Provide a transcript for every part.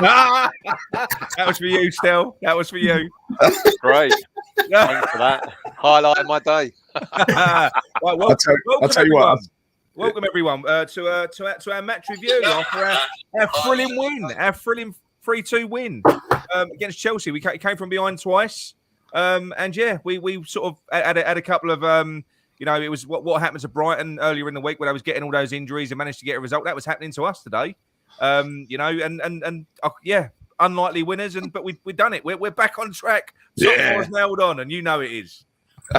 That was for you, Stel. That was for you. Great. Thanks for that. Highlight of my day. Right, I'll tell you what. Welcome everyone to our match review after our thrilling win, our thrilling 3-2 win against Chelsea. We came from behind twice, and yeah, we sort of had a couple of it was what happened to Brighton earlier in the week when I was getting all those injuries and managed to get a result. That was happening to us today, yeah, unlikely winners, but we've done it. We're back on track. Top four's nailed on, and you know it is.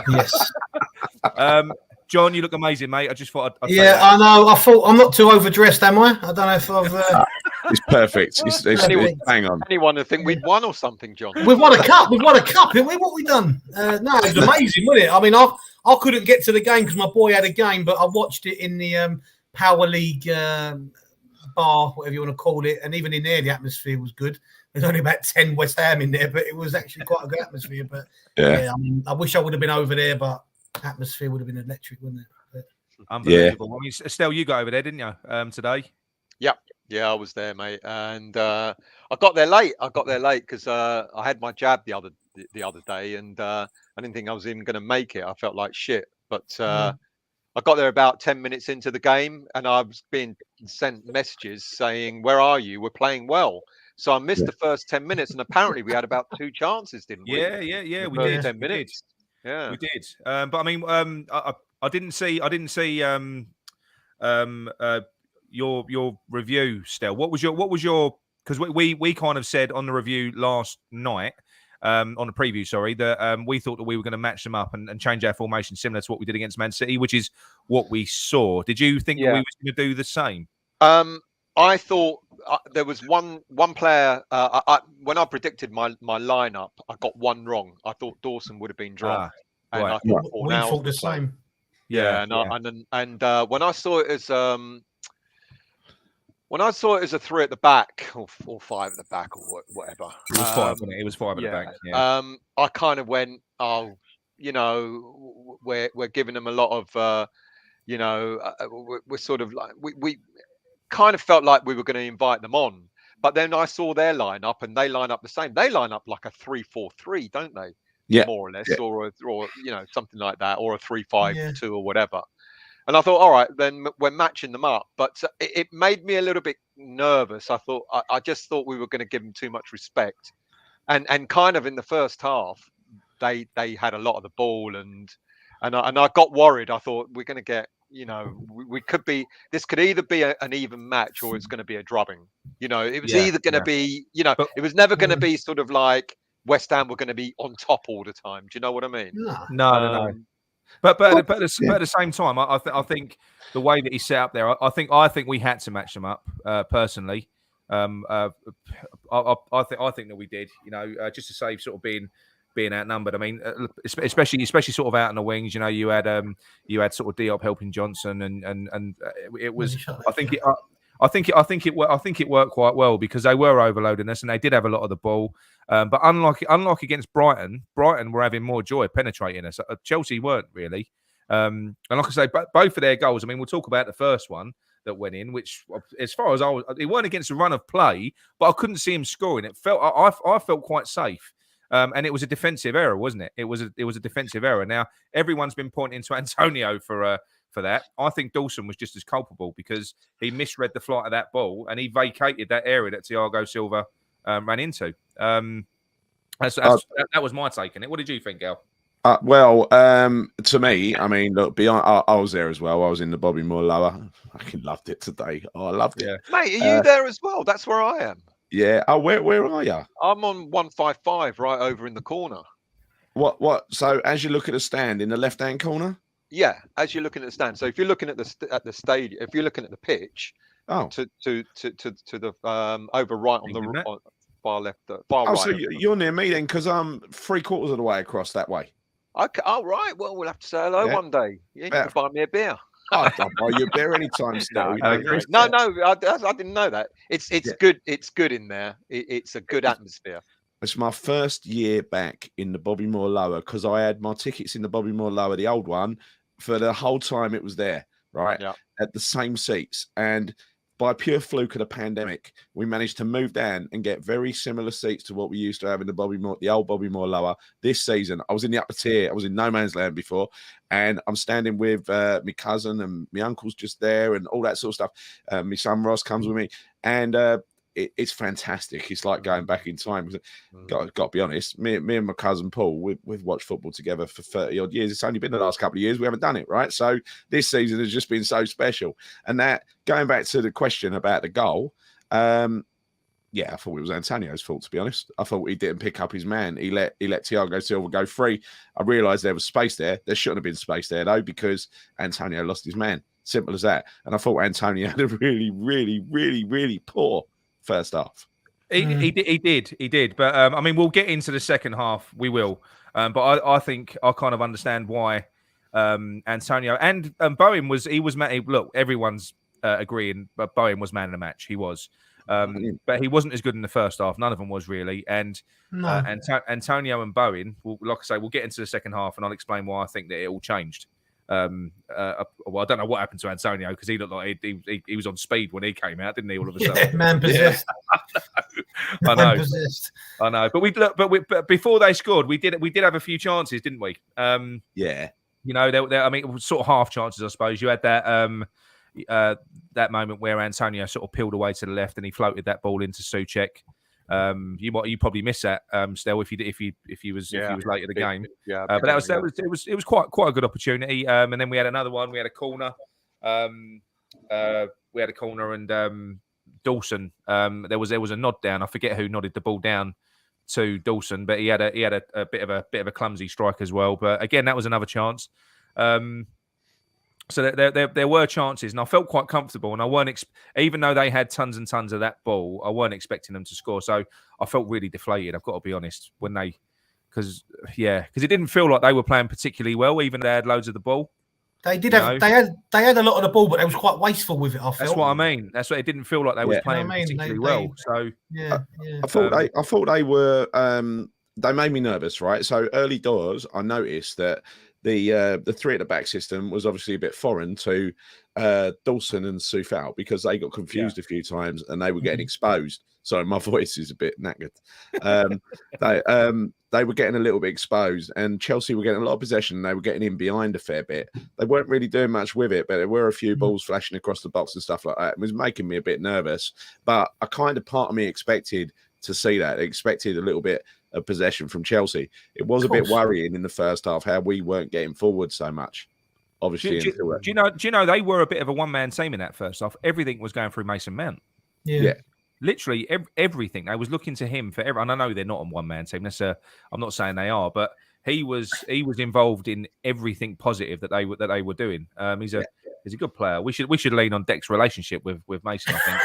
Yes. John, you look amazing, mate. I just thought I'd I know. I thought I'm not too overdressed, am I? I don't know if I've. It's perfect. It's hang on. Anyone would think we'd won or something, John. We've won a cup. We've won a cup, haven't we? What we done? No, it was amazing, wasn't it? I mean, I couldn't get to the game because my boy had a game, but I watched it in the Power League bar, whatever you want to call it, and even in there, the atmosphere was good. There's only about 10 West Ham in there, but it was actually quite a good atmosphere. But yeah, I mean, I wish I would have been over there, but atmosphere would have been electric, wouldn't it? But, unbelievable. Yeah. I mean, Estelle, you got over there, didn't you, today? Yeah, I was there, mate, and I got there late. Because I had my jab the other day, and I didn't think I was even going to make it. I felt like shit, but I got there about 10 minutes into the game, and I was being sent messages saying, "Where are you? We're playing well." So I missed the first 10 minutes, and apparently we had about 2 chances, didn't we? Yeah. We did. 10 minutes. Yeah, we did. But I mean, I didn't see your review, Stel. What was your? Because we kind of said on the review last night, on the preview, sorry, that we thought that we were going to match them up and change our formation similar to what we did against Man City, which is what we saw. Did you think that we were going to do the same? I thought there was one player. When I predicted my lineup, I got one wrong. I thought Dawson would have been dropped, and I thought we thought the same. Yeah, and when I saw it as a 3 at the back or 5 at the back or whatever, it was 5. Wasn't it? It was 5 at the back. Yeah. I kind of went, we're giving them a lot of, we're sort of like we kind of felt like we were going to invite them on, but then I saw their lineup and they line up the same. They line up like a 3-4-3, don't they? Yeah, more or less, or something like that, or a 3-5-2 or whatever. And I thought, all right, then we're matching them up. But it made me a little bit nervous. I just thought we were going to give them too much respect, and kind of in the first half, they had a lot of the ball, and I got worried. I thought we're going to get. We could be. This could either be an even match or it's going to be a drubbing. It was either going to be. It was never going to be sort of like West Ham were going to be on top all the time. Do you know what I mean? No. But at the same time, I think the way that he set up there, I think we had to match them up. Personally, I think that we did. Just to save sort of being outnumbered. I mean, especially sort of out in the wings. You had sort of Diop helping Johnson, and it was. I think it worked quite well because they were overloading us and they did have a lot of the ball. But unlike against Brighton were having more joy penetrating us. Chelsea weren't really. And like I say, both of their goals. I mean, we'll talk about the first one that went in, which, as far as it weren't against a run of play, but I couldn't see him scoring. It felt I felt quite safe. And it was a defensive error, wasn't it? It was a defensive error. Now everyone's been pointing to Antonio for that. I think Dawson was just as culpable because he misread the flight of that ball and he vacated that area that Thiago Silva ran into. That was my take on it. What did you think, Gal? To me, I mean, look, I was there as well. I was in the Bobby Moore lower. I fucking loved it today. Oh, I loved it. Yeah. Mate, are you there as well? That's where I am. Yeah. Oh, where are you? I'm on 155 right over in the corner. What? So as you look at the stand in the left-hand corner? Yeah, as you're looking at the stand. So if you're looking at the stadium, if you're looking at the pitch, to the over right on the far left, far right. So you're near me then, because I'm 3/4 of the way across that way. Okay. Oh, right. Well, we'll have to say hello one day. You can buy me a beer. I'll buy you a beer anytime. Still. No, I didn't know that. It's good. It's good in there. It's a good atmosphere. It's my first year back in the Bobby Moore lower because I had my tickets in the Bobby Moore lower, the old one, for the whole time it was there, right? Yeah. At the same seats. And by pure fluke of the pandemic, we managed to move down and get very similar seats to what we used to have in the old Bobby Moore lower. This season, I was in the upper tier. I was in no man's land before, and I'm standing with my cousin and my uncle's just there and all that sort of stuff. My son Ross comes with me, and it's fantastic. It's like going back in time. Got to be honest, me and my cousin Paul, we've watched football together for 30 odd years. It's only been the last couple of years we haven't done it, right? So this season has just been so special. And that, going back to the question about the goal, I thought it was Antonio's fault, to be honest. I thought he didn't pick up his man. He let Thiago Silva go free. I realised there was space there. There shouldn't have been space there, though, because Antonio lost his man. Simple as that. And I thought Antonio had a really, really, really, really poor first half. He did. But I mean, we'll get into the second half. We will. But I think I kind of understand why Antonio and Bowen was. Look, everyone's agreeing, but Bowen was man of the match. He was. But he wasn't as good in the first half. None of them was really. And Antonio and Bowen, like I say, we'll get into the second half, and I'll explain why I think that it all changed. I don't know what happened to Antonio, because he looked like he was on speed when he came out, didn't he? All of a sudden, yeah, man possessed. I know. But before they scored, we did have a few chances, didn't we? Yeah. You know, I mean, it was sort of half chances, I suppose. You had that moment where Antonio sort of peeled away to the left and he floated that ball into Souček. You probably missed that still if he was late at the game. Yeah, but it was quite a good opportunity. And then we had another one. We had a corner. And Dawson. There was a nod down. I forget who nodded the ball down to Dawson, but he had a bit of a clumsy strike as well. But again, that was another chance. So there were chances, and I felt quite comfortable. And I weren't, even though they had tons and tons of that ball, I weren't expecting them to score. So I felt really deflated. I've got to be honest. Because it didn't feel like they were playing particularly well, even though they had loads of the ball. They did have they had a lot of the ball, but they was quite wasteful with it. I felt. That's what I mean. That's what it didn't feel like they was playing particularly well. So I thought they were. They made me nervous, right? So early doors, I noticed that the three at the back system was obviously a bit foreign to Dawson and Soufal, because they got confused a few times and they were getting exposed. Sorry, my voice is a bit knackered. They were getting a little bit exposed, and Chelsea were getting a lot of possession, and they were getting in behind a fair bit. They weren't really doing much with it, but there were a few balls flashing across the box and stuff like that. It was making me a bit nervous, but a kind of part of me expected to see that. I expected a little bit of possession from Chelsea. It was a bit worrying in the first half how we weren't getting forward so much. Obviously, do you know they were a bit of a one-man team in that first half. Everything was going through Mason Mount. Yeah. Literally everything. I was looking to him for everything. And I know they're not on one-man team. I'm not saying they are, but he was involved in everything positive that they were doing. He's a good player. We should lean on Deck's relationship with Mason, I think.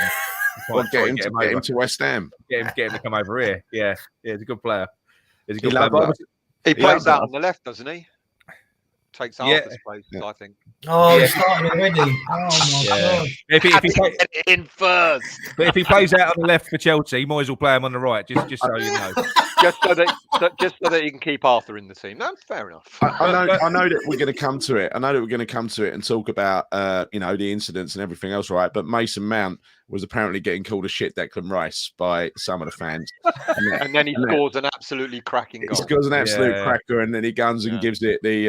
Get him to West Ham. Get him to come over here. Yeah, he's a good player. He plays out on the left, doesn't he? Takes Arthur's place, I think. Oh, he's starting already. Oh my god! If he in first, but if he plays out on the left for Chelsea, he might as well play him on the right. Just so you know. just so that he can keep Arthur in the team. That's fair enough. I know that we're going to come to it. And talk about the incidents and everything else, right? But Mason Mount was apparently getting called a shit Declan Rice by some of the fans. And then he scores an absolutely cracking goal. He scores an absolute cracker, and then he guns and gives it the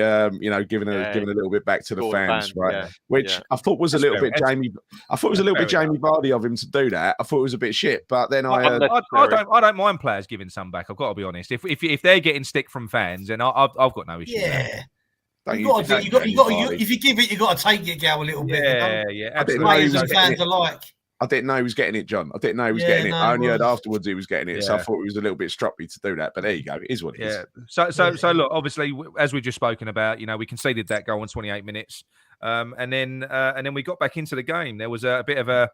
giving a little bit back to the fans, right? Yeah. Which I thought was a little bit Jamie. I thought it was a little bit Jamie Vardy of him to do that. I thought it was a bit shit, but then I don't mind players giving some back. I've got to be honest. If they're getting stick from fans, then I've got no issue. Yeah. If you give it, you got to take it, Gal, a little bit. Yeah. Absolutely. Fans alike. I didn't know he was getting it, John. I didn't know he was getting it. I only heard afterwards he was getting it, so I thought he was a little bit stroppy to do that. But there you go. It is what it is. So look, obviously, as we've just spoken about, we conceded that goal in 28 minutes, and then we got back into the game. There was a bit of a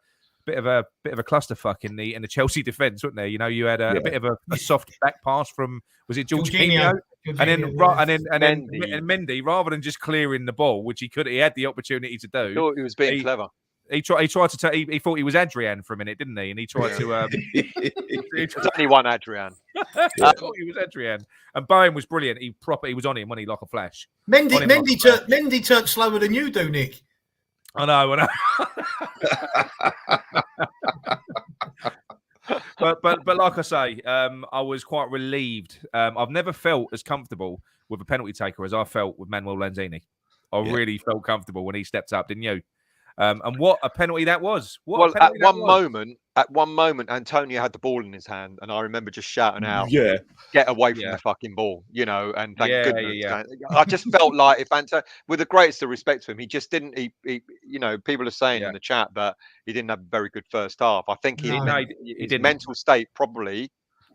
clusterfuck in the Chelsea defence, wasn't there? You had a bit of a soft back pass from, was it Jorginho? And then Mendy, rather than just clearing the ball, which he had the opportunity to do. Thought he was being clever. He tried to he thought he was Adrian for a minute, didn't he? And he tried to. There's only one Adrian. I thought he was Adrian. And Bowen was brilliant. He was on him when he like a flash. Mendy turned slower than you do, Nick. I know. but like I say, I was quite relieved. I've never felt as comfortable with a penalty taker as I felt with Manuel Lanzini. I really felt comfortable when he stepped up, didn't you? And what a penalty that was! At one moment, Antonio had the ball in his hand, and I remember just shouting out, get away from the fucking ball," and thank goodness. Yeah. I just felt like if Antonio, with the greatest of respect to him, he just didn't. He people are saying in the chat that he didn't have a very good first half. I think his mental state probably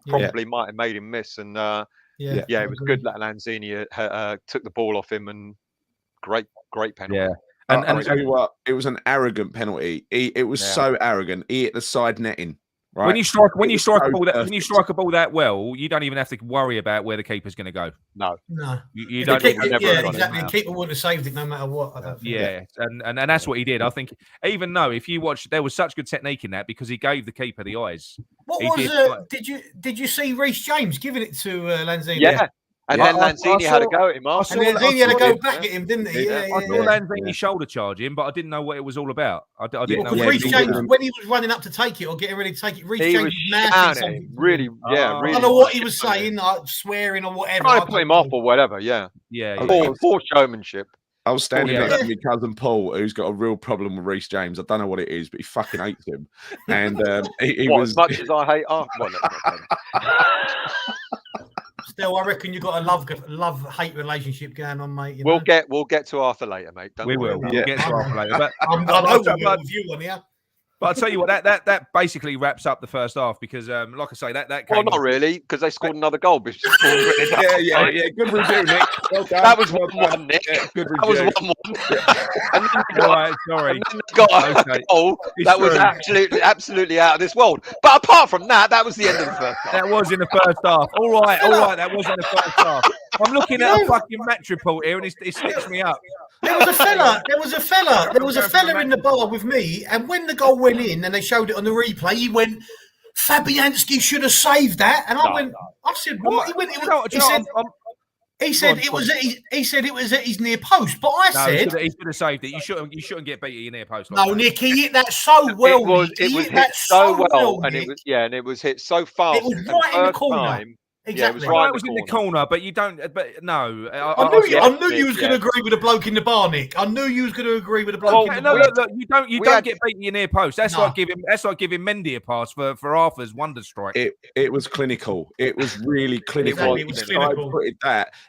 might have made him miss. And it was good that Lanzini took the ball off him, and great penalty. Yeah. And I'll tell you what, it was an arrogant penalty. It was so arrogant. He hit the side netting. Right? When you strike a ball that well, you don't even have to worry about where the keeper's going to go. No. You don't. Exactly. The keeper wouldn't have saved it no matter what. And that's what he did. I think even though if you watch, there was such good technique in that because he gave the keeper the eyes. Did you see Reece James giving it to Lanzini? Yeah. And then Lanzini had a go at him after. And Lanzini had a go back at him, didn't he? I saw Lanzini shoulder charge him, but I didn't know what it was all about. I didn't know. Reece James, when he was running up to take it or getting ready to take it, Reece James was mad. Really. I don't know what he was saying, like swearing or whatever. Trying to put him off or whatever. Yeah. For showmanship. I was standing next to my cousin Paul, who's got a real problem with Reece James. I don't know what it is, but he fucking hates him. And he was as much as I hate. Still, I reckon you've got a love-hate relationship going on, mate. We'll get to Arthur later, mate. We will. We'll get to Arthur later. But I know we'll with you on here. But I'll tell you what, that basically wraps up the first half because, like I say, that came. Well, not really, because they scored another goal. Yeah. Good review, Nick. Well done. That was 1-1, Nick. Good that was 1-1. Right, sorry. And then got a goal that was absolutely out of this world. But apart from that, that was the end of the first half. That was in the first half. All right. That was in the first half. I'm looking at a fucking match report here, and it sticks me up. There was a fella in the bar with me, and when the goal went in and they showed it on the replay, he went, Fabianski should have saved that. And I said, what? He said it was at his near post, but I said he should have saved it. You shouldn't get beat at your near post. No, Nick, he hit that so well. It was hit so well, and it was hit so fast. It was right in the corner. Exactly. Yeah, it was in the corner, but you don't. But no, I knew you was going to agree with the bloke in the bar, Nick. I knew you was going to agree with the bloke in the bar. Look, you don't get beat in your near post. That's like giving Mendy a pass for Arthur's wonder strike. It was clinical. It was really clinical. Exactly, it was clinical.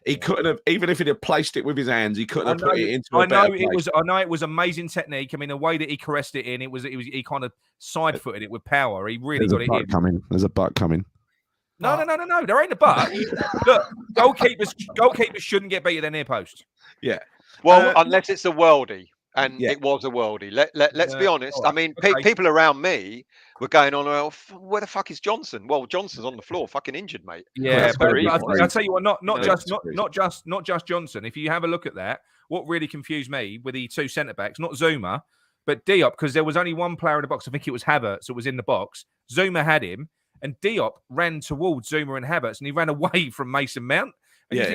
He couldn't have, even if he'd have placed it with his hands, he couldn't have put it into. I know it was amazing technique. I mean, the way that he caressed it in, he kind of side footed it with power. He really got it in. There's a butt coming. No. There ain't a but. Look, goalkeepers shouldn't get beat at their near post. Yeah. Well, unless it's a worldie, and it was a worldie. Let's be honest. Right. I mean, people around me were going on, well, where the fuck is Johnson? Well, Johnson's on the floor, fucking injured, mate. Yeah, but I'll tell you what, not just Johnson. If you have a look at that, what really confused me with the two centre backs, not Zuma, but Diop, because there was only one player in the box. I think it was Havertz that was in the box. Zuma had him. And Diop ran towards Zuma and Havertz, and he ran away from Mason Mount. He left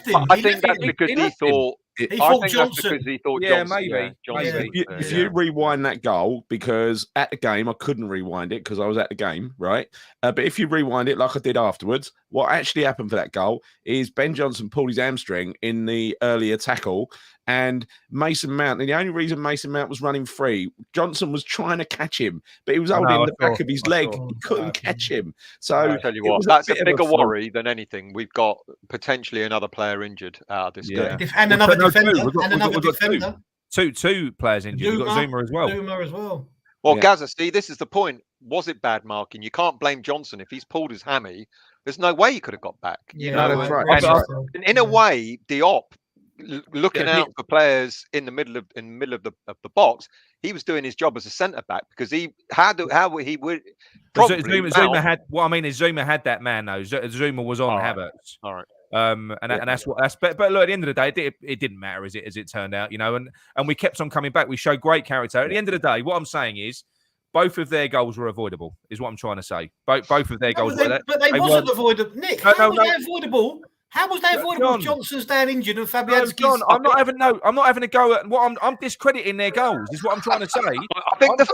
him. I think that's because he thought. He thought Johnson. Johnson. Maybe. If you rewind that goal, because at the game I couldn't rewind it because I was at the game, right? But if you rewind it like I did afterwards, what actually happened for that goal is Ben Johnson pulled his hamstring in the earlier tackle, and Mason Mount. And the only reason Mason Mount was running free, Johnson was trying to catch him, but he was holding the back of his leg. He couldn't catch him. So I'll tell you what, that's a bigger worry than anything. We've got potentially another player injured out of this game. And another defender. Two players injured. You've got Zuma as well. Well, Gaza, see, this is the point. Was it bad marking? You can't blame Johnson if he's pulled his hammy. There's no way he could have got back. That's right. And in a way, Diop, looking out for players in the middle of the box, he was doing his job as a centre back because he would. Zuma had. What I mean is Zuma had that man though. Zuma was on Havertz. All right. And that's what that's. But look, at the end of the day, it didn't matter as it turned out, and we kept on coming back. We showed great character. At the end of the day, what I'm saying is, both of their goals were avoidable. Is what I'm trying to say. Both of their goals. But they wasn't avoidable, Nick. How were they avoidable? How was they avoidable? John. Johnson's down injured and No, Fabianski's. John, I'm not having a go at what I'm discrediting their goals. Is what I'm trying to say. I think the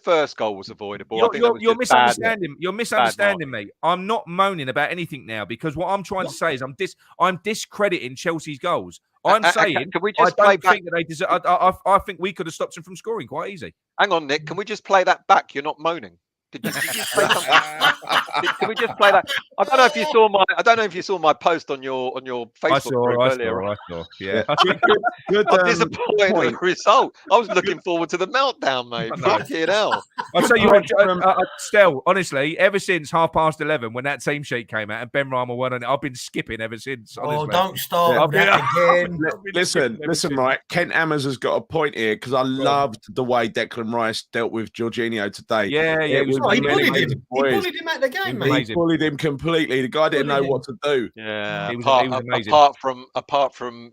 first goal was avoidable. You're misunderstanding. You're misunderstanding me. I'm not moaning about anything now because what I'm trying to say is I'm discrediting Chelsea's goals. I'm saying can we just I don't play think that they deserve. I think we could have stopped them from scoring quite easy. Hang on, Nick. Can we just play that back? You're not moaning. Did you say something? Can we just play that? I don't know if you saw my post on your Facebook group earlier. I saw. Yeah. Good, I'm disappointed with the result. I was looking forward to the meltdown, mate. Fucking hell. I'll tell you what, Stel, honestly, ever since 11:30 when that team sheet came out and Ben Rama won on it, I've been skipping ever since. Honestly. Oh, don't start that again. Listen, right. Kent Hammers has got a point here because I loved the way Declan Rice dealt with Jorginho today. Yeah, he bullied him. He bullied him at the game, mate. He bullied him completely. The guy didn't know what to do. Yeah, he was amazing. Apart from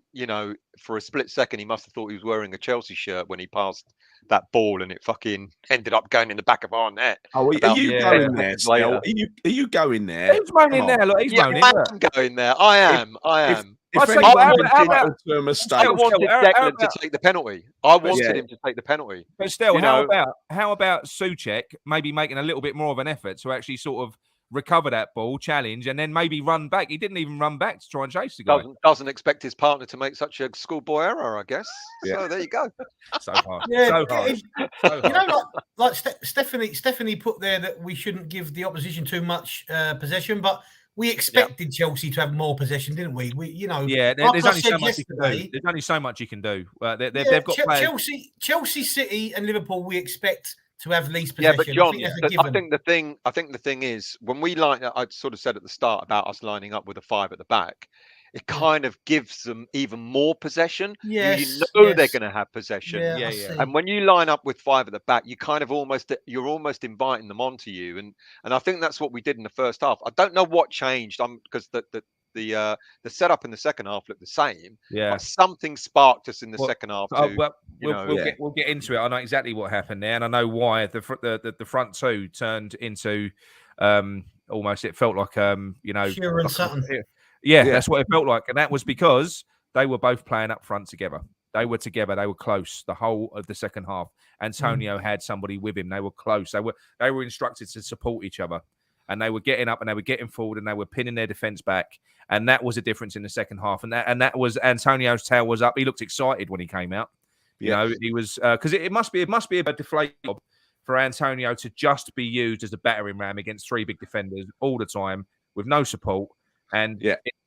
for a split second, he must have thought he was wearing a Chelsea shirt when he passed that ball, and it fucking ended up going in the back of our net. Oh, are you going there? Are you going there? He's moaning there. Look, he's moaning. I am going there. I am. I wanted Declan to take the penalty. I wanted him to take the penalty. But still, how about Souček maybe making a little bit more of an effort to actually sort of recover that ball, challenge, and then maybe run back? He didn't even run back to try and chase the guy. Doesn't expect his partner to make such a schoolboy error, I guess. Yeah. So there you go. So hard. Yeah, so hard. You know, like Stephanie put there that we shouldn't give the opposition too much possession, but we expected Chelsea to have more possession, didn't we? There's only so much you can do. There's only so much you can do. They've got players. Chelsea, City, and Liverpool. We expect to have least possession. Yeah, but John, I think the thing is when we I sort of said at the start about us lining up with a 5 at the back. It kind of gives them even more possession. Yes, they're going to have possession. Yeah. And when you line up with 5 at the back, you kind of almost inviting them onto you. And I think that's what we did in the first half. I don't know what changed. Because the setup in the second half looked the same. Yeah. But something sparked us in the second half too. We'll get into it. I know exactly what happened there, and I know why the front two turned into almost. It felt like Shearer and Sutton. Yeah, that's what it felt like. And that was because they were both playing up front together. They were together. They were close the whole of the second half. Antonio had somebody with him. They were close. They were instructed to support each other. And they were getting up and they were getting forward and they were pinning their defence back. And that was a difference in the second half. And that was Antonio's tail was up. He looked excited when he came out. You know, he was because it must be a deflated job for Antonio to just be used as a battering ram against 3 big defenders all the time with no support. And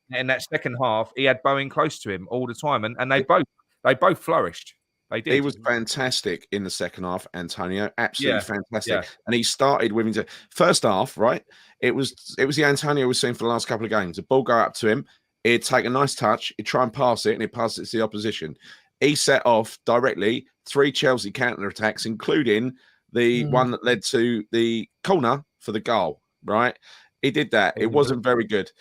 in that second half, he had Bowen close to him all the time, and they both flourished. They did. He was fantastic in the second half, Antonio. Absolutely fantastic. Yeah. And he started with him first half, right? It was the Antonio we've seen for the last couple of games. The ball go up to him, he'd take a nice touch, he'd try and pass it, and he'd pass it to the opposition. He set off directly 3 Chelsea counter attacks, including the one that led to the corner for the goal, right? He did that. It wasn't very good.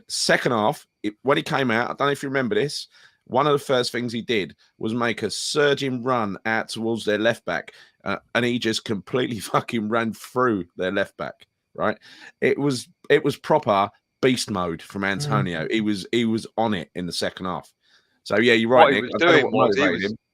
Second half, when he came out, I don't know if you remember this, one of the first things he did was make a surging run out towards their left back. And he just completely fucking ran through their left back, right? It was proper beast mode from Antonio. He was on it in the second half. So, yeah, you're right, Nick.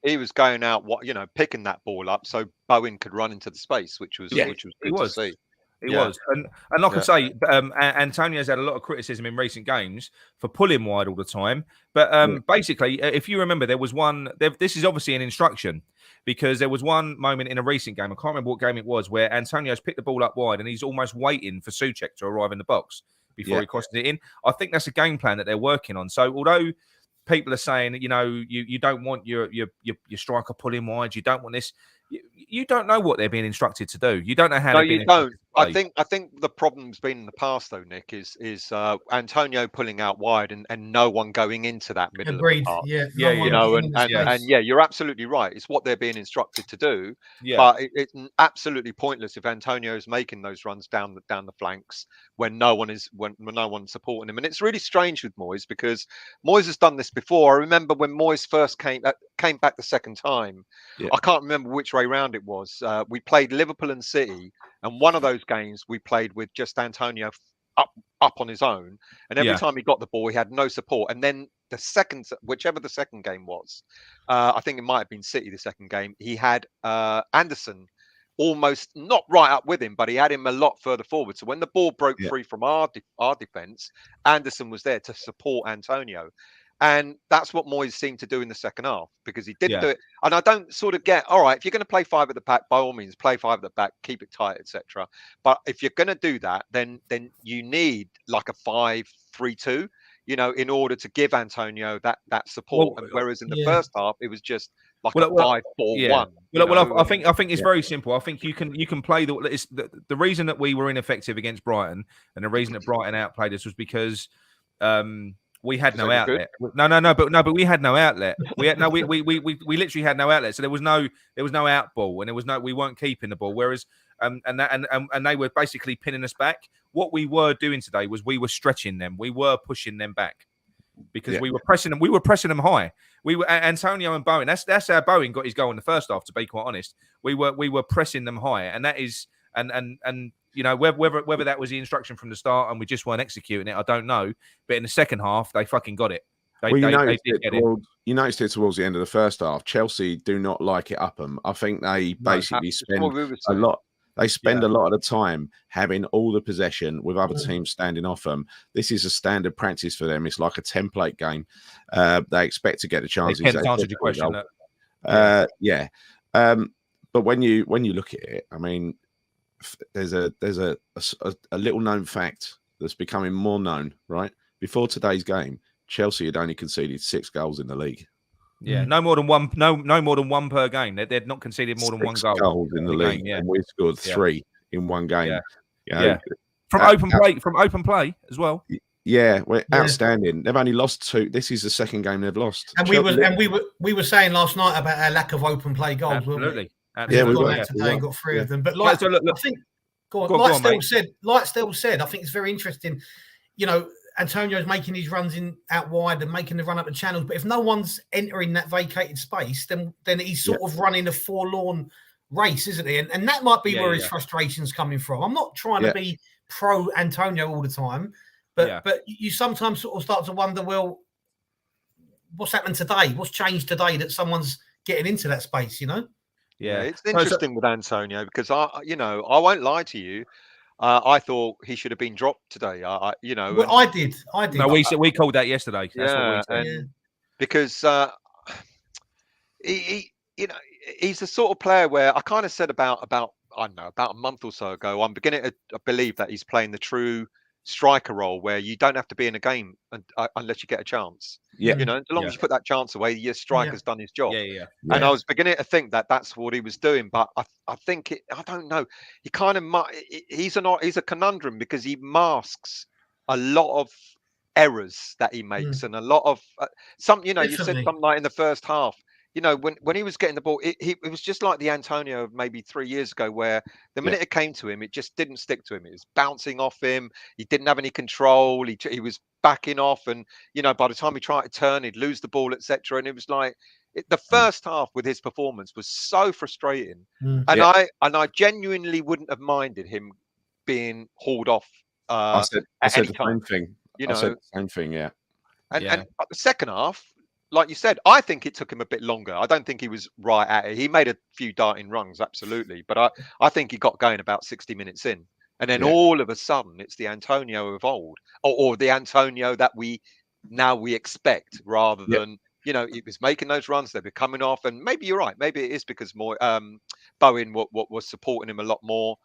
He was going out, picking that ball up so Bowen could run into the space, which was good to see. He was. And like I say, Antonio's had a lot of criticism in recent games for pulling wide all the time. But basically, if you remember, there was one, this is obviously an instruction because there was one moment in a recent game, I can't remember what game it was, where Antonio's picked the ball up wide and he's almost waiting for Souček to arrive in the box before he crosses it in. I think that's a game plan that they're working on. So although people are saying, you don't want your striker pulling wide, you don't want this, you don't know what they're being instructed to do. You don't know how. No, you don't. I think the problem's been in the past though, Nick, is Antonio pulling out wide and no one going into that middle of the park. You're absolutely right. It's what they're being instructed to do. Yeah. But it's absolutely pointless if Antonio's making those runs down the flanks when no one's supporting him. And it's really strange with Moyes because Moyes has done this before. I remember when Moyes first came back the second time. Yeah. I can't remember which way round it was. We played Liverpool and City, and one of those games we played with just Antonio up on his own, and every time he got the ball, he had no support. And then whichever the second game was, I think it might have been City. The second game, he had Anderson almost not right up with him, but he had him a lot further forward. So when the ball broke free from our defense, Anderson was there to support Antonio. And that's what Moyes seemed to do in the second half, because he didn't do it. And I don't sort of get, all right, if you're going to play 5 at the back, by all means, play 5 at the back, keep it tight, etc. But if you're going to do that, then you need like a 5-3-2, in order to give Antonio that support. And whereas in the first half, it was just like a 5-4-1. I think it's very simple. I think you can play the reason that we were ineffective against Brighton, and the reason that Brighton outplayed us was because we had no outlet. But we had no outlet. We literally had no outlet. So there was no out ball, and we weren't keeping the ball. Whereas and they were basically pinning us back. What we were doing today was we were stretching them. We were pushing them back because we were pressing them. We were pressing them high. We were Antonio and Bowen. That's how Bowen got his goal in the first half. To be quite honest, we were pressing them high, and that is and. Whether that was the instruction from the start and we just weren't executing it, I don't know. But in the second half, they fucking got it. You noticed it towards the end of the first half. Chelsea do not like it up them. I think they basically spend a lot. They spend a lot of the time having all the possession with other teams standing off them. This is a standard practice for them. It's like a template game. They expect to get the chances. They answer your question. But when you look at it, I mean, there's a little known fact that's becoming more known, right? Before today's game, Chelsea had only conceded 6 goals in the league. Yeah, no more than one. No more than one per game. They'd not conceded more than 1 goal. Goals in the league, and we scored 3 in one game. From open play as well. Yeah, we're outstanding. They've only lost 2. This is the second game they've lost. And we were saying last night about our lack of open play goals. Absolutely. Yeah, we got today and got 3 of them. But I think, like Stell said, I think it's very interesting. Antonio's making his runs out wide and making the run up the channels. But if no one's entering that vacated space, then he's sort of running a forlorn race, isn't he? And that might be where his frustration's coming from. I'm not trying to be pro Antonio all the time, but you sometimes sort of start to wonder, well, what's happened today? What's changed today that someone's getting into that space? Yeah, it's interesting with Antonio because I won't lie to you. I thought he should have been dropped today. I did. No, we called that yesterday. That's what we said. Because he's the sort of player where I kind of said about a month or so ago, I'm beginning to believe that he's playing the true striker role where you don't have to be in a game unless you get a chance. As long as you put that chance away, your striker's done his job. And I was beginning to think that that's what he was doing, but I think I don't know. He kind of he's a conundrum because he masks a lot of errors that he makes and a lot of you said something like in the first half. When he was getting the ball, it was just like the Antonio of maybe 3 years ago, where the minute it came to him, it just didn't stick to him. It was bouncing off him. He didn't have any control. He was backing off, and by the time he tried to turn, he'd lose the ball, etc. And it was like the first half with his performance was so frustrating, and I genuinely wouldn't have minded him being hauled off. I said the same thing. I said the same thing. Yeah. And the second half, like you said, I think it took him a bit longer. I don't think he was right at it. He made a few darting runs, absolutely. But I think he got going about 60 minutes in. And then all of a sudden, it's the Antonio of old, or the Antonio that we expect, rather than, he was making those runs. They were coming off. And maybe you're right. Maybe it is because more Bowen was supporting him a lot more.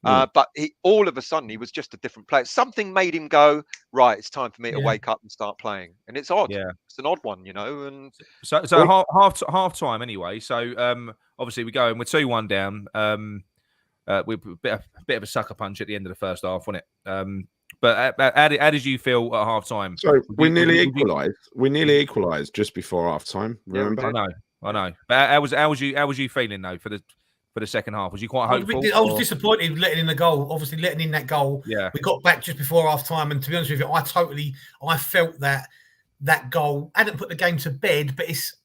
But all of a sudden, he was just a different player. Something made him go, right, it's time for me to wake up and start playing. And it's odd. Yeah. It's an odd one, And so half time anyway. So obviously we go and we're 2-1 down. With a bit of a sucker punch at the end of the first half, wasn't it? But how did you feel at half time? So we nearly equalised. We nearly equalised just before half time. Remember? I know. But how was you feeling though for the second half? Was you quite hopeful? I was disappointed letting in the goal. Obviously, letting in that goal. Yeah. We got back just before half time, and to be honest with you, I felt that goal hadn't put the game to bed, but it's.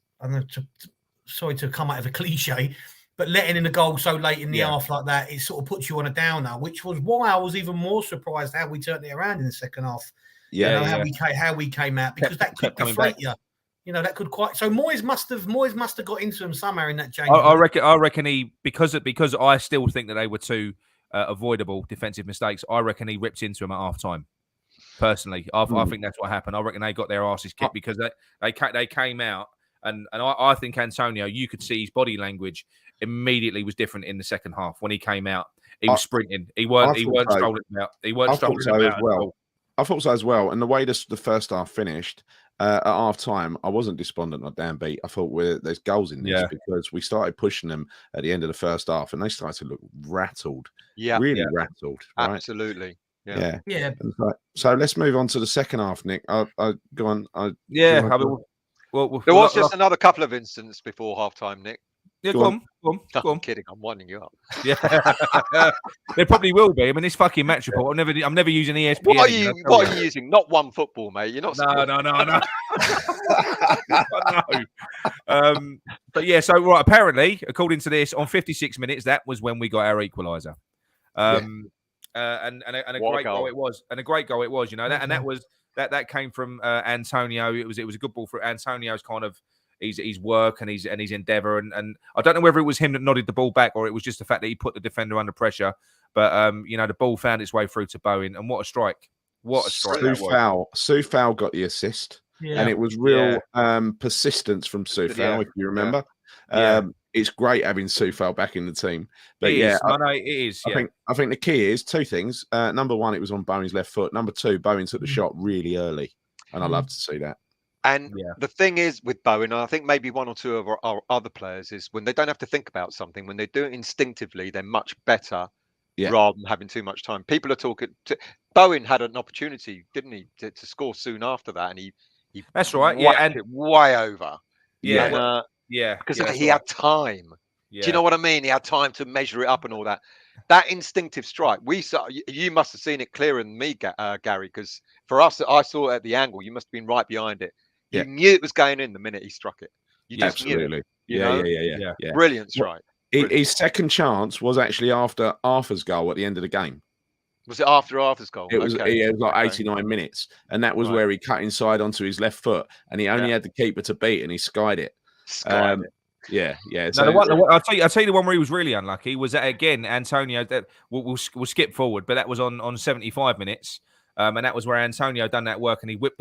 Sorry to come out of a cliche, But letting in a goal so late in the half like that, it sort of puts you on a downer, which was why I was even more surprised how we turned it around in the second half. How we came out, because that could deflate you. You know, that could quite. So Moyes must have got into him somehow in that change. I reckon he because I still think that they were two avoidable defensive mistakes. I reckon he ripped into him at half time. Personally, I think that's what happened. I reckon they got their asses kicked because they came out and I think Antonio, you could see his body language immediately was different in the second half when he came out. He was sprinting. He weren't strolling out. He weren't strolling out as well. I thought so as well. And the way the first half finished at half time, I wasn't despondent or downbeat. I thought there's goals in this because we started pushing them at the end of the first half and they started to look rattled. Really rattled. Right? Absolutely. Yeah. So let's move on to the second half, Nick. Go on. There was just another couple of incidents before half time, Nick. Yeah, go on. I'm kidding. I'm winding you up. Yeah, there probably will be. I mean, this fucking match report. I'm never using ESPN. What are you using? Not one football, mate. You're not. No. But yeah. So right. Apparently, according to this, on 56 minutes, that was when we got our equaliser. And a great goal it was. And a great goal it was. You know that came from Antonio. It was a good ball for Antonio's kind of. His work and his endeavour and I don't know whether it was him that nodded the ball back or it was just the fact that he put the defender under pressure. But the ball found its way through to Bowen and what a strike! What a strike! Soufal got the assist, and it was real persistence from Soufal, if you remember. It's great having Soufal back in the team. But it is. I think the key is two things. Number one, it was on Bowen's left foot. Number two, Bowen took the shot really early, and I love to see that. And the thing is with Bowen, and I think maybe one or two of our other players, is when they don't have to think about something, when they do it instinctively, they're much better rather than having too much time. People are talking. Bowen had an opportunity, didn't he, to score soon after that, and he that's right, and it way over. Because he had time. Do you know what I mean? He had time to measure it up and all that. That instinctive strike, you must have seen it clearer than me, Gary, because for us, I saw it at the angle. You must have been right behind it. You knew it was going in the minute he struck it. You just knew it. Yeah. Brilliant strike. His second chance was actually after Arthur's goal at the end of the game. Was it after Arthur's goal? It was, it was like 89 minutes. And that was where he cut inside onto his left foot and he only had the keeper to beat and he skied it. Yeah. So, I'll tell you the one where he was really unlucky was that again, Antonio. That we'll skip forward, but that was on 75 minutes, and that was where Antonio done that work and he whipped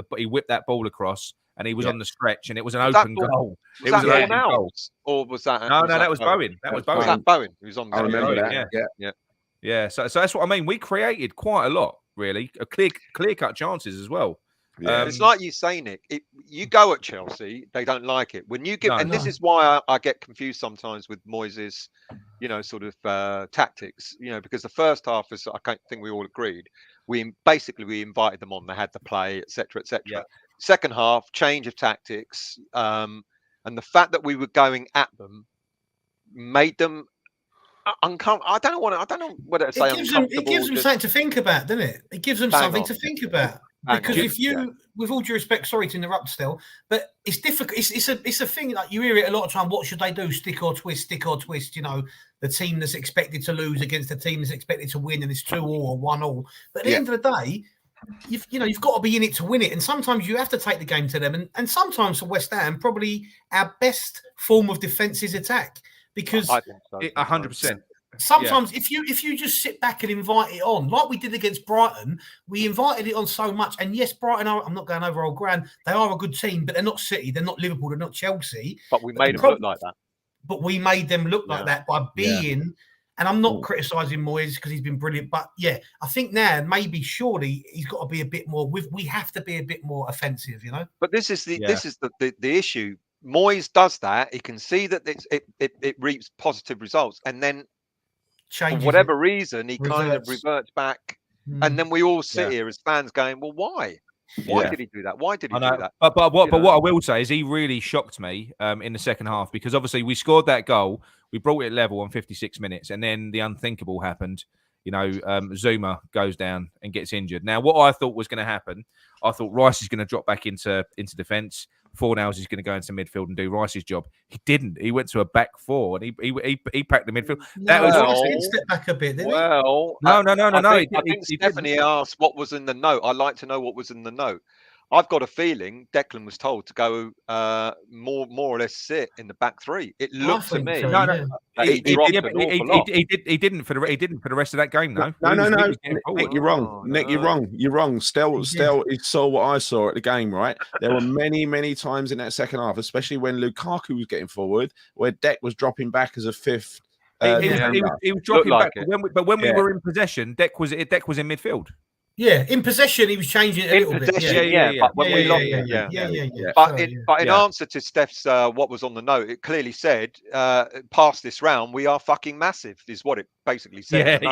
that ball across, and he was on the stretch, and it was an open goal. It was an open goal, or was that? No, that was Bowen. That was Bowen. Was that Bowen? He was on. I remember that. Yeah. So that's what I mean. We created quite a lot, really, clear cut chances as well. It's like you say, Nick. You go at Chelsea, they don't like it. When you give, this is why I get confused sometimes with Moyes', sort of tactics. Because the first half, as I think we all agreed, we invited them on. They had to play, etc., etc. Yeah. Second half, change of tactics, and the fact that we were going at them made them uncomfortable. I don't know whether to say uncomfortable. It gives them something to think about, doesn't it? It gives them something to think about. Because if you, with all due respect, sorry to interrupt still, but it's difficult. It's a thing, like you hear it a lot of time. What should they do? Stick or twist? The team that's expected to lose against the team that's expected to win, and it's 2-2 or 1-1. But at the end of the day, you've got to be in it to win it. And sometimes you have to take the game to them. And sometimes for West Ham, probably our best form of defence is attack. Because I think so. 100%. Sometimes if you just sit back and invite it on, like we did against Brighton, we invited it on so much. And yes, Brighton I'm not going over old ground. They are a good team, but they're not City, they're not Liverpool, they're not Chelsea. But we made them look like that. But we made them look like that by being. And I'm not criticising Moyes because he's been brilliant, but I think now surely he's got to be a bit more. We have to be a bit more offensive, But this is the issue. Moyes does that. He can see that it reaps positive results, and then for whatever reason he kind of reverts back, and then we all sit here as fans going, "Well, why? Why did he do that? Why did he do that?" But what I will say is he really shocked me in the second half because obviously we scored that goal, we brought it level on 56 minutes, and then the unthinkable happened. Zuma goes down and gets injured. Now, what I thought was going to happen, I thought Rice is going to drop back into defence. Fornals is going to go into midfield and do Rice's job. He didn't. He went to a back four and he packed the midfield. That was he step back a bit, didn't he? No. I think Stephanie asked what was in the note. I'd like to know what was in the note. I've got a feeling Declan was told to go more or less sit in the back three. It looked to me. He didn't for the rest of that game. No. No. Nick, you're wrong. Nick, you're wrong. You're wrong. Stel saw what I saw at the game. Right, there were many times in that second half, especially when Lukaku was getting forward, where Dec was dropping back as a fifth. He was dropping back, but when we were in possession, Dec was in midfield. Yeah, in possession, he was changing it a little bit. But when we lost it, But in answer to Steph's what was on the note, it clearly said, past this round, we are fucking massive, is what it basically said. You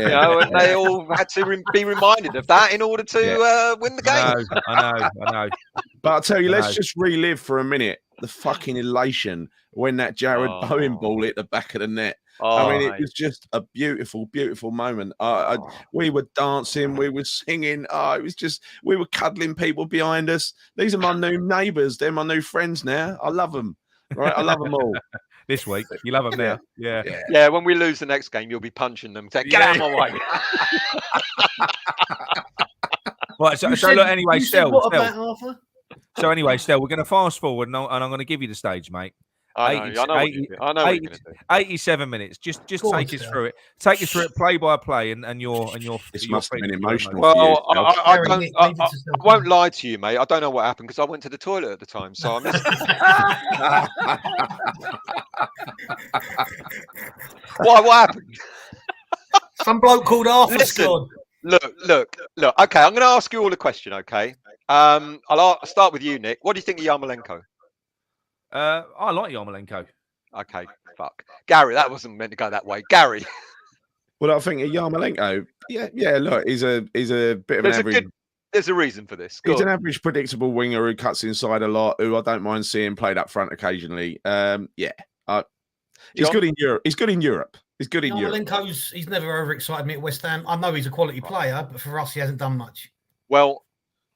know, and they all had to be reminded of that in order to win the game. I know. But I'll tell you, let's just relive for a minute the fucking elation when that Jared Bowen ball hit the back of the net. I mean, it was just a beautiful, beautiful moment. We were dancing, we were singing. It was just, we were cuddling people behind us. These are my new neighbours. They're my new friends now. I love them. Right, I love them all. This week, you love them now. Yeah. When we lose the next game, you'll be punching them. Get out of my way. Right. So look. Anyway, Stel. So anyway, Stel, we're going to fast forward, and I'm going to give you the stage, mate. I know what you're going to do. 87 minutes. Just take us through it. Take us through it play by play, and your. This must have been emotional. Well, I won't lie to you, mate. I don't know what happened because I went to the toilet at the time, so I missed it. What happened? Some bloke called Arthur Scott. Look. Okay, I'm going to ask you all a question. Okay, I'll start with you, Nick. What do you think of Yarmolenko? I like Yarmolenko. Okay, fuck. Gary, that wasn't meant to go that way. Gary. Well, I think Yarmolenko, look, he's a bit of an average. There's a reason for this. He's an average, predictable winger who cuts inside a lot, who I don't mind seeing played up front occasionally. He's good in Europe. He's good in Europe. Yarmolenko's, he's never overexcited me at West Ham. I know he's a quality player, but for us, he hasn't done much. Well,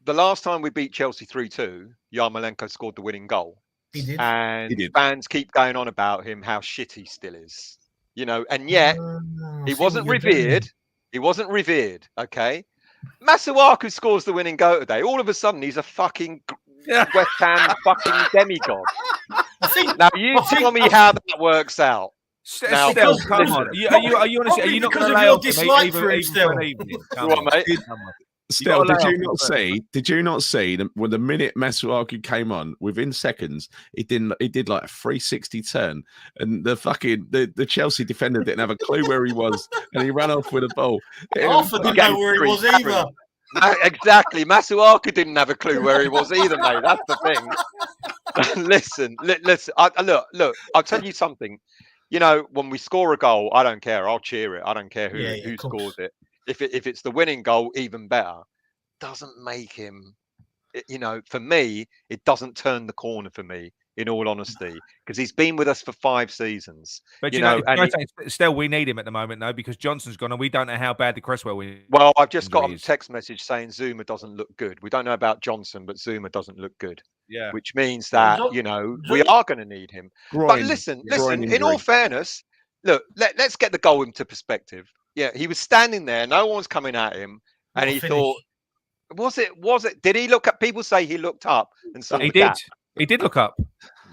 the last time we beat Chelsea 3-2, Yarmolenko scored the winning goal. He did. And fans keep going on about him, how shit he still is. You know, and yet he wasn't revered. He wasn't revered, okay? Masuaku scores the winning goal today. All of a sudden, he's a fucking West Ham fucking demigod. Now, you tell me how that works out. Now, Stel, come on. Are you honest? Are you not going to allow dislike for him still? Come on, mate. Still, did you not see when the minute Masuaku came on, within seconds, he did like a 360 turn, and the Chelsea defender didn't have a clue where he was, and he ran off with a ball. Arthur didn't know where he was either. Exactly, Masuaku didn't have a clue where he was either, mate. That's the thing. Listen. Look. I'll tell you something. You know, when we score a goal, I don't care. I'll cheer it. I don't care who scores it. If it's the winning goal, even better. Doesn't make him, you know, for me, it doesn't turn the corner for me, in all honesty, because he's been with us for 5 seasons. But still, we need him at the moment, though, because Johnson's gone, and we don't know how bad the Cresswell is. Well, I've just got a text message saying Zuma doesn't look good. We don't know about Johnson, but Zuma doesn't look good. Yeah, which means that we are going to need him. But listen. In all fairness, look, let's get the goal into perspective. Yeah, he was standing there. No one was coming at him, and he thought, "Was it? Did he look up?" People say he looked up and saw he did. He did look up.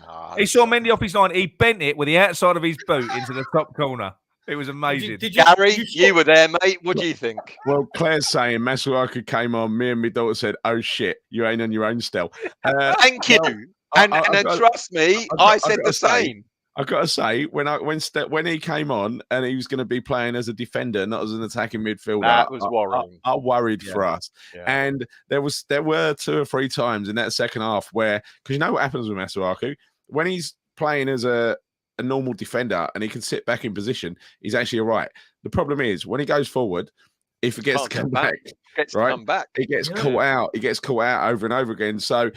No, he saw Mendy off his line. He bent it with the outside of his boot into the top corner. It was amazing. Gary, you were there, mate. What do you think? Well, Claire's saying Masuaku came on. Me and my daughter said, "Oh shit, you ain't on your own still." Thank you. And trust me, I said the same. I've got to say, when he came on and he was going to be playing as a defender, not as an attacking midfielder, that was worrying. I worried for us. Yeah. And there were 2 or 3 times in that second half where, because you know what happens with Masuaku, when he's playing as a normal defender and he can sit back in position, he's actually all right. The problem is when he goes forward, he forgets to come back. He gets caught out. He gets caught out over and over again. So,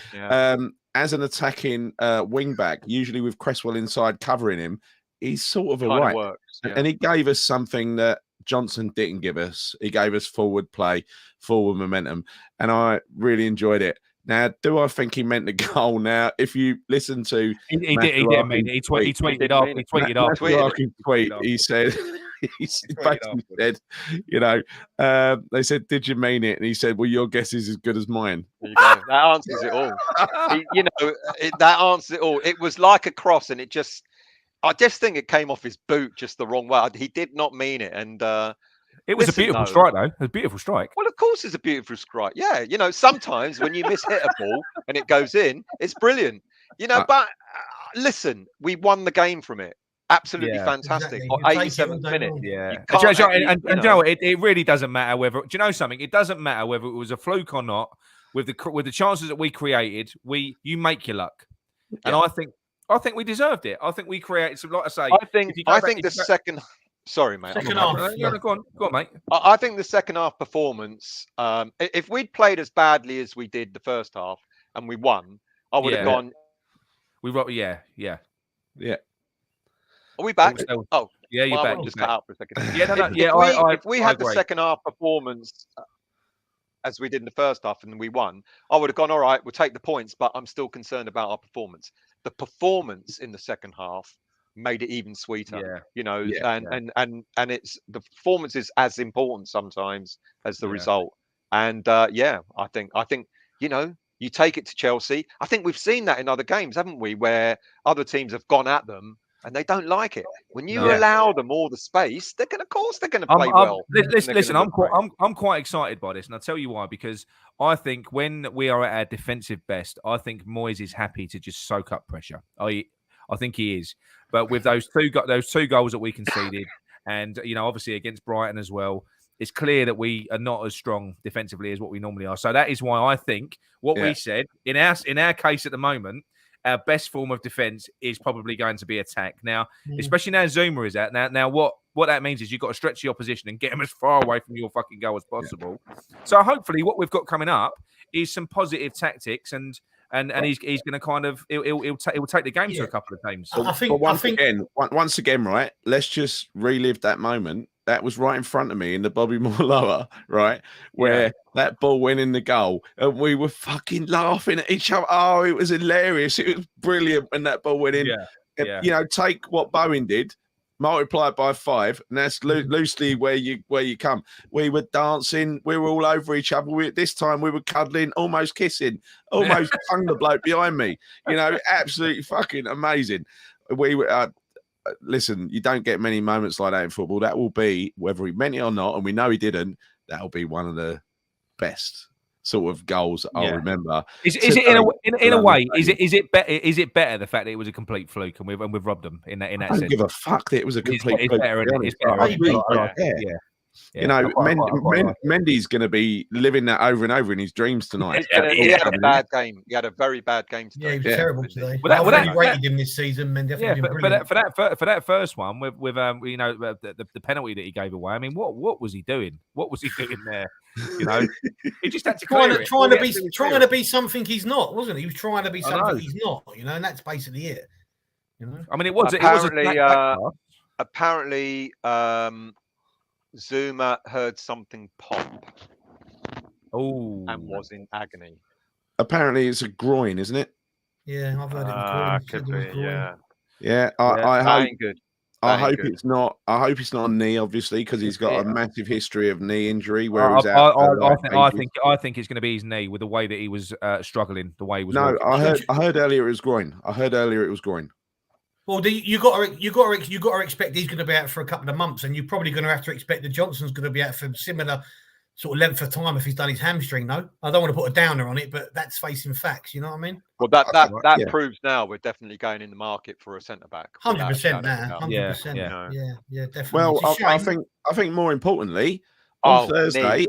as an attacking wing back, usually with Cresswell inside covering him, he's sort of all right. Works, and he gave us something that Johnson didn't give us. He gave us forward play, forward momentum, and I really enjoyed it. Now, do I think he meant the goal? Now, if you listen to he didn't mean it. He tweeted off. He tweeted off. Tweet. He said, he basically said, you know, they said, "Did you mean it?" And he said, "Well, your guess is as good as mine." There you go. That answers it all. That answers it all. It was like a cross, and I just think it came off his boot just the wrong way. He did not mean it, and it was a beautiful strike, though. It was a beautiful strike. Well, of course, it's a beautiful strike. Yeah, sometimes when you mishit a ball and it goes in, it's brilliant. But listen, we won the game from it. Absolutely fantastic. Exactly. 87th minute. Yeah. It really doesn't matter whether. Do you know something? It doesn't matter whether it was a fluke or not. With the chances that we created, you make your luck, and I think we deserved it. I think we created some. Like I say, I think the second. Sorry, mate. Second half. Go on, mate. I think the second half performance. If we'd played as badly as we did the first half and we won, I would have gone. Yeah. Are we back? Oh, yeah, you're back. Just cut out for a second. If we had the second half performance as we did in the first half and we won, I would have gone, all right, we'll take the points, but I'm still concerned about our performance. The performance in the second half made it even sweeter, and it's the performance is as important sometimes as the result. And I think you take it to Chelsea. I think we've seen that in other games, haven't we, where other teams have gone at them and they don't like it. When you allow them all the space, they're going to play well. Listen, I'm quite excited by this, and I'll tell you why. Because I think when we are at our defensive best, I think Moyes is happy to just soak up pressure. I think he is. But with those two goals that we conceded, and obviously against Brighton as well, it's clear that we are not as strong defensively as what we normally are. So that is why I think what we said in our case at the moment, our best form of defense is probably going to be attack. Now, especially now Zuma is out. Now what that means is you've got to stretch the opposition and get them as far away from your fucking goal as possible. So hopefully what we've got coming up is some positive tactics and he's going to kind of he'll take the game to a couple of times. Once again, right? Let's just relive that moment. That was right in front of me in the Bobby Moore lower, right? Where that ball went in the goal and we were fucking laughing at each other. Oh, it was hilarious. It was brilliant when that ball went in. Take what Bowen did, multiply it by 5, and that's loosely where you come. We were dancing. We were all over each other. This time we were cuddling, almost kissing, almost hung the bloke behind me. Absolutely fucking amazing. We were... listen, you don't get many moments like that in football. That will be, whether he meant it or not, and we know he didn't, that'll be one of the best sort of goals I'll remember. Is it in a way? Is it better the fact that it was a complete fluke and we've robbed them in that sense? I don't give a fuck that it was a complete fluke. It's better. Mendy's going to be living that over and over in his dreams tonight. He had a bad game. He had a very bad game today. Yeah, he was terrible today. Well, I've really rated him this season. Mendy, for that first one with the penalty that he gave away. I mean, what was he doing? What was he doing there? He just had to trying to be something he's not, wasn't he? He was trying to be something he's not. And that's basically it. I mean, it was apparently. Zuma heard something pop. And was in agony. Apparently, it's a groin, isn't it? Yeah, I've heard it. Could be, yeah. I hope good. I hope it's not. I hope it's not a knee, obviously, because he's got a massive history of knee injury. Where he's I think it's going to be his knee with the way that he was struggling. The way he was. No, I heard earlier it was groin. Well, you got to expect he's going to be out for a couple of months, and you're probably going to have to expect that Johnson's going to be out for similar sort of length of time if he's done his hamstring. No, I don't want to put a downer on it, but that's facing facts. You know what I mean? Well, that proves now we're definitely going in the market for a centre back. 100% now. 100%. Yeah, definitely. Well, I think more importantly. On Thursday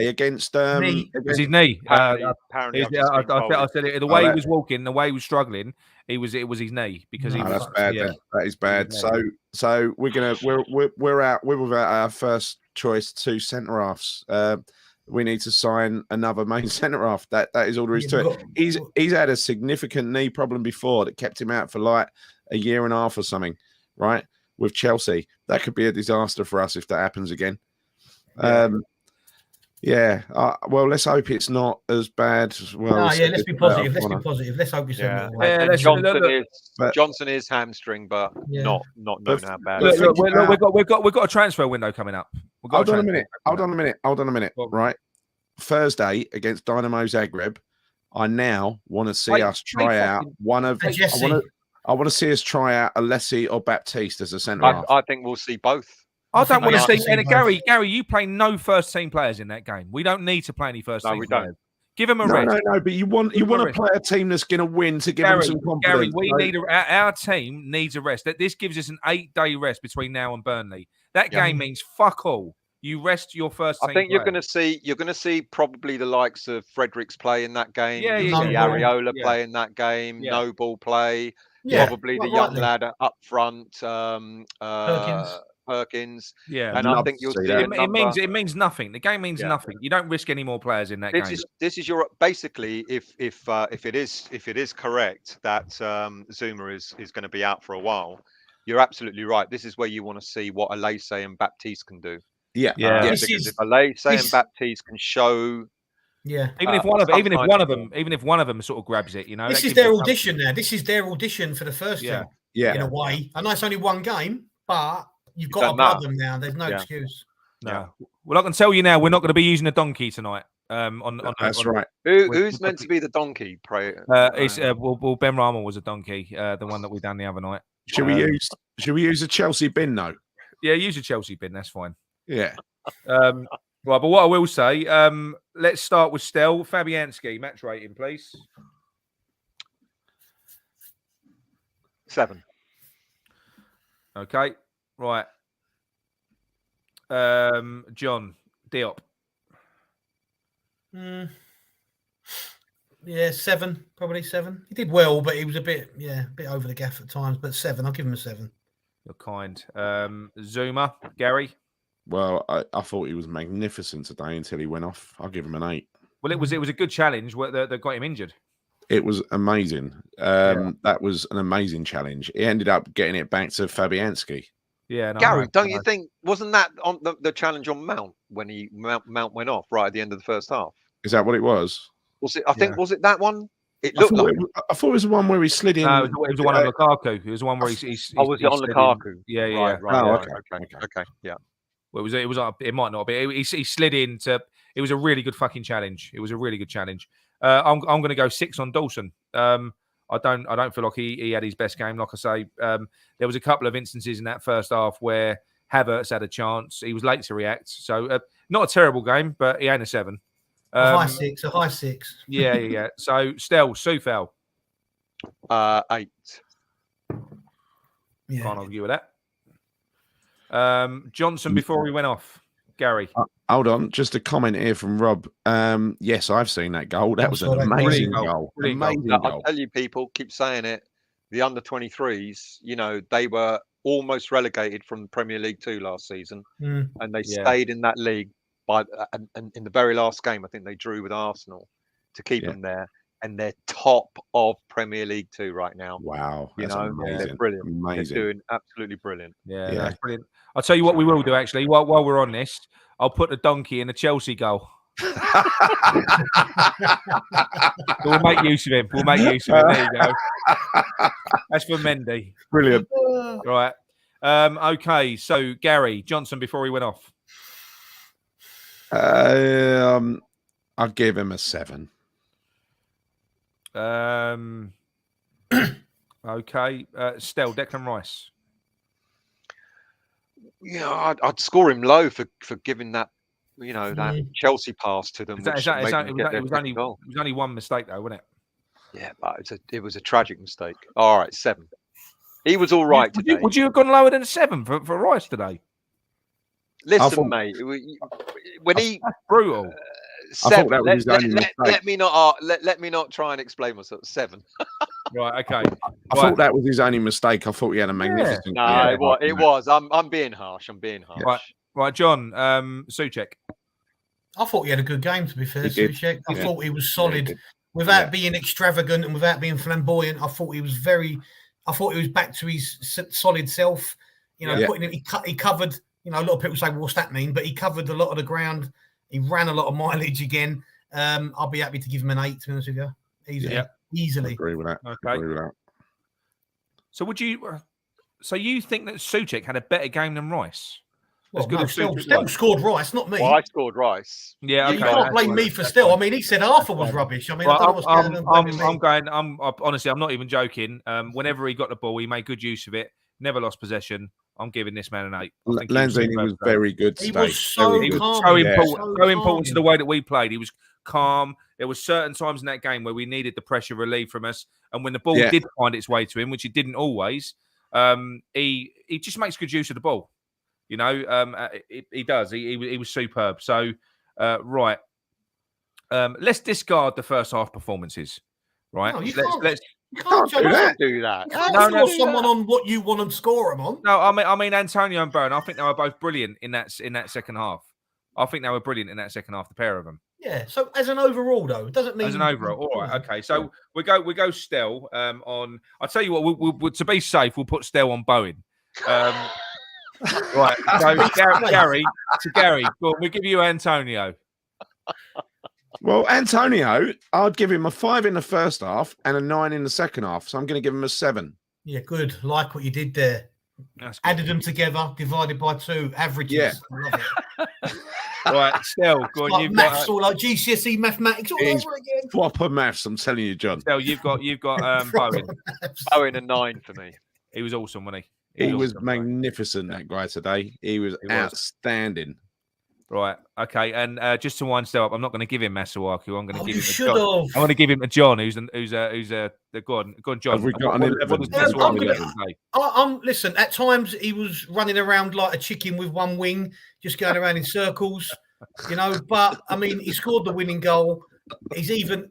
against it was his knee. Apparently, I said it. The way he was walking, the way he was struggling, it was his knee because he was. That's bad. That is bad. So we're out. We're without our first choice 2 centre halves. We need to sign another main centre half. That is all there is to it. He's had a significant knee problem before that kept him out for like a year and a half or something, right? With Chelsea, that could be a disaster for us if that happens again. Yeah. Well, let's hope it's not as bad as well. Let's be positive. Let's be positive. Let's hope it's Yeah. Yeah, Johnson is hamstring, but not known how bad. Look, we've got a transfer window coming up. Hold on a minute. Right. Thursday against Dynamo Zagreb. I now want to see us try out one of. I want to see us try out Alessi or Baptiste as a centre half. I think we'll see both. I don't want to see. And Gary, you play no first team players in that game. We don't need to play any first team players. Don't. Give them a rest. No. But you want to play a team that's going to win to give them some confidence. Gary, our team needs a rest. This gives us an 8-day rest between now and Burnley. That game means fuck all. You rest your first team. I think you're going to see probably the likes of Fredericks play in that game. Areola play in that game. Noble play. Probably the young lad up front. Perkins. Yeah, and I think you'll see it means nothing. The game means nothing. You don't risk any more players in that game. This is your basically if it is correct that Zuma is going to be out for a while, you're absolutely right. This is where you want to see what Alese and Baptiste can do. Because if Alese and Baptiste can show. Yeah. Even if one of them sort of grabs it, This is their audition now. This is their audition for the first team. Yeah. In a way. I know it's only one game, but you've got to plug them now. There's no excuse. No. Well, I can tell you now, we're not going to be using a donkey tonight. That's right. Who's meant to be the donkey? Well, Ben Rahman was a donkey, the one that we done the other night. Should we use a Chelsea bin though? Yeah, use a Chelsea bin. That's fine. Yeah. Right, but what I will say, let's start with Stel Fabianski. Match rating, please. 7. Okay, right. John Diop. Yeah, 7, probably 7. He did well, but he was a bit over the gaff at times. But 7, I'll give him a 7. You're kind. Zuma, Gary. Well, I thought he was magnificent today until he went off. I'll give him an 8. Well, it was a good challenge that got him injured. It was amazing. That was an amazing challenge. He ended up getting it back to Fabianski. Yeah, Gary, don't you think? Wasn't that on the challenge on Mount when Mount went off right at the end of the first half? Is that what it was? Was it? I think was it that one? It looked like. I thought it was the one where he slid in. No, it was the one on Lukaku. It was the one where he was it on Lukaku? Yeah. Right. Okay. Yeah. Well, it might not be. He slid into. It was a really good fucking challenge. It was a really good challenge. I'm going to go 6 on Dawson. I don't feel like he had his best game. Like I say, there was a couple of instances in that first half where Havertz had a chance. He was late to react. So not a terrible game, but he ain't a 7. A high 6. Yeah. So Stel Sufal. 8. Can't argue with that. Johnson before we went off. Gary. Hold on, just a comment here from Rob. Yes, I've seen that goal. That was an amazing goal. Amazing goal. I'll tell you, people keep saying it. The under-23s, they were almost relegated from Premier League 2 last season, and they stayed in that league. And in the very last game, I think they drew with Arsenal to keep them there, and they're top of Premier League 2 right now. Wow, that's amazing. They're brilliant. Amazing. They're doing absolutely brilliant. Yeah, that's brilliant. I'll tell you what we will do actually. While we're on this, I'll put the donkey in the Chelsea goal. We'll make use of him. There you go. That's for Mendy. Brilliant. Right. Okay. So Gary Johnson before he went off. I'll give him a 7. Okay. Stel Declan Rice. Yeah, I'd score him low for giving that, that Chelsea pass to them. It was only one mistake though, wasn't it? Yeah, but it was a tragic mistake. All right, 7. He was all right today. Would you have gone lower than 7 for Rice today? Listen, mate. When that's brutal. 7. Let me not try and explain myself. 7. Right. Okay. I thought that was his only mistake. I thought he had a magnificent. No, it was. I'm being harsh. Right, John. Souček. I thought he had a good game. To be fair, Souček. I thought he was solid without being extravagant and without being flamboyant. I thought he was back to his solid self. He covered. A lot of people say, well, what's that mean? But he covered a lot of the ground He ran a lot of mileage again. I'll be happy to give him an 8, to be honest with you. Easily. I agree with that. Okay. Agree with that. So would you? So you think that Souček had a better game than Rice? Well, no, Still scored Rice, not me. Well, I scored Rice. Yeah, you can't blame me for Still. I mean, he said Arthur was rubbish. I mean, I don't know what's going on. Honestly, I'm not even joking. Whenever he got the ball, he made good use of it. Never lost possession. I'm giving this man an 8. Lanzini was very good today. He was so calm. So important to the way that we played. He was calm. There were certain times in that game where we needed the pressure relieved from us, and when the ball did find its way to him, which it didn't always, he just makes good use of the ball. You know, he does. He was superb. So, right, let's discard the first half performances. Right, no, you can't do that. You can't score someone on what you want to score them on. No, I mean Antonio and Byrne. I think they were both brilliant in that second half. I think they were brilliant in that second half. The pair of them. Yeah. So as an overall, though, it doesn't mean as an overall. All right. Okay. So we go Stell on. I'll tell you what. We'll to be safe, we'll put Stell on Bowen. Right. So Gary, go on, we'll give you Antonio. Well, Antonio, I'd give him a 5 in the first half and a 9 in the second half. So I'm going to give him a 7. Yeah, good. Like what you did there. Added them together, divided by 2, averages. Yeah. I love it. Right, Stell, go on. Like You've maths, got all like GCSE mathematics all over again. Proper maths, I'm telling you, John. Stell, you've got Bowen. Bowen a 9 for me. He was awesome, wasn't he? He was magnificent, that guy today. He was outstanding. Right. Okay. And just to wind Stell up, I'm not going to give him Masuaku. I'm going to give him to John. I'm going to give him to John, who's the go on, John. Have we got an 11? Listen, at times he was running around like a chicken with one wing, just going around in circles, you know. But I mean, he scored the winning goal. He took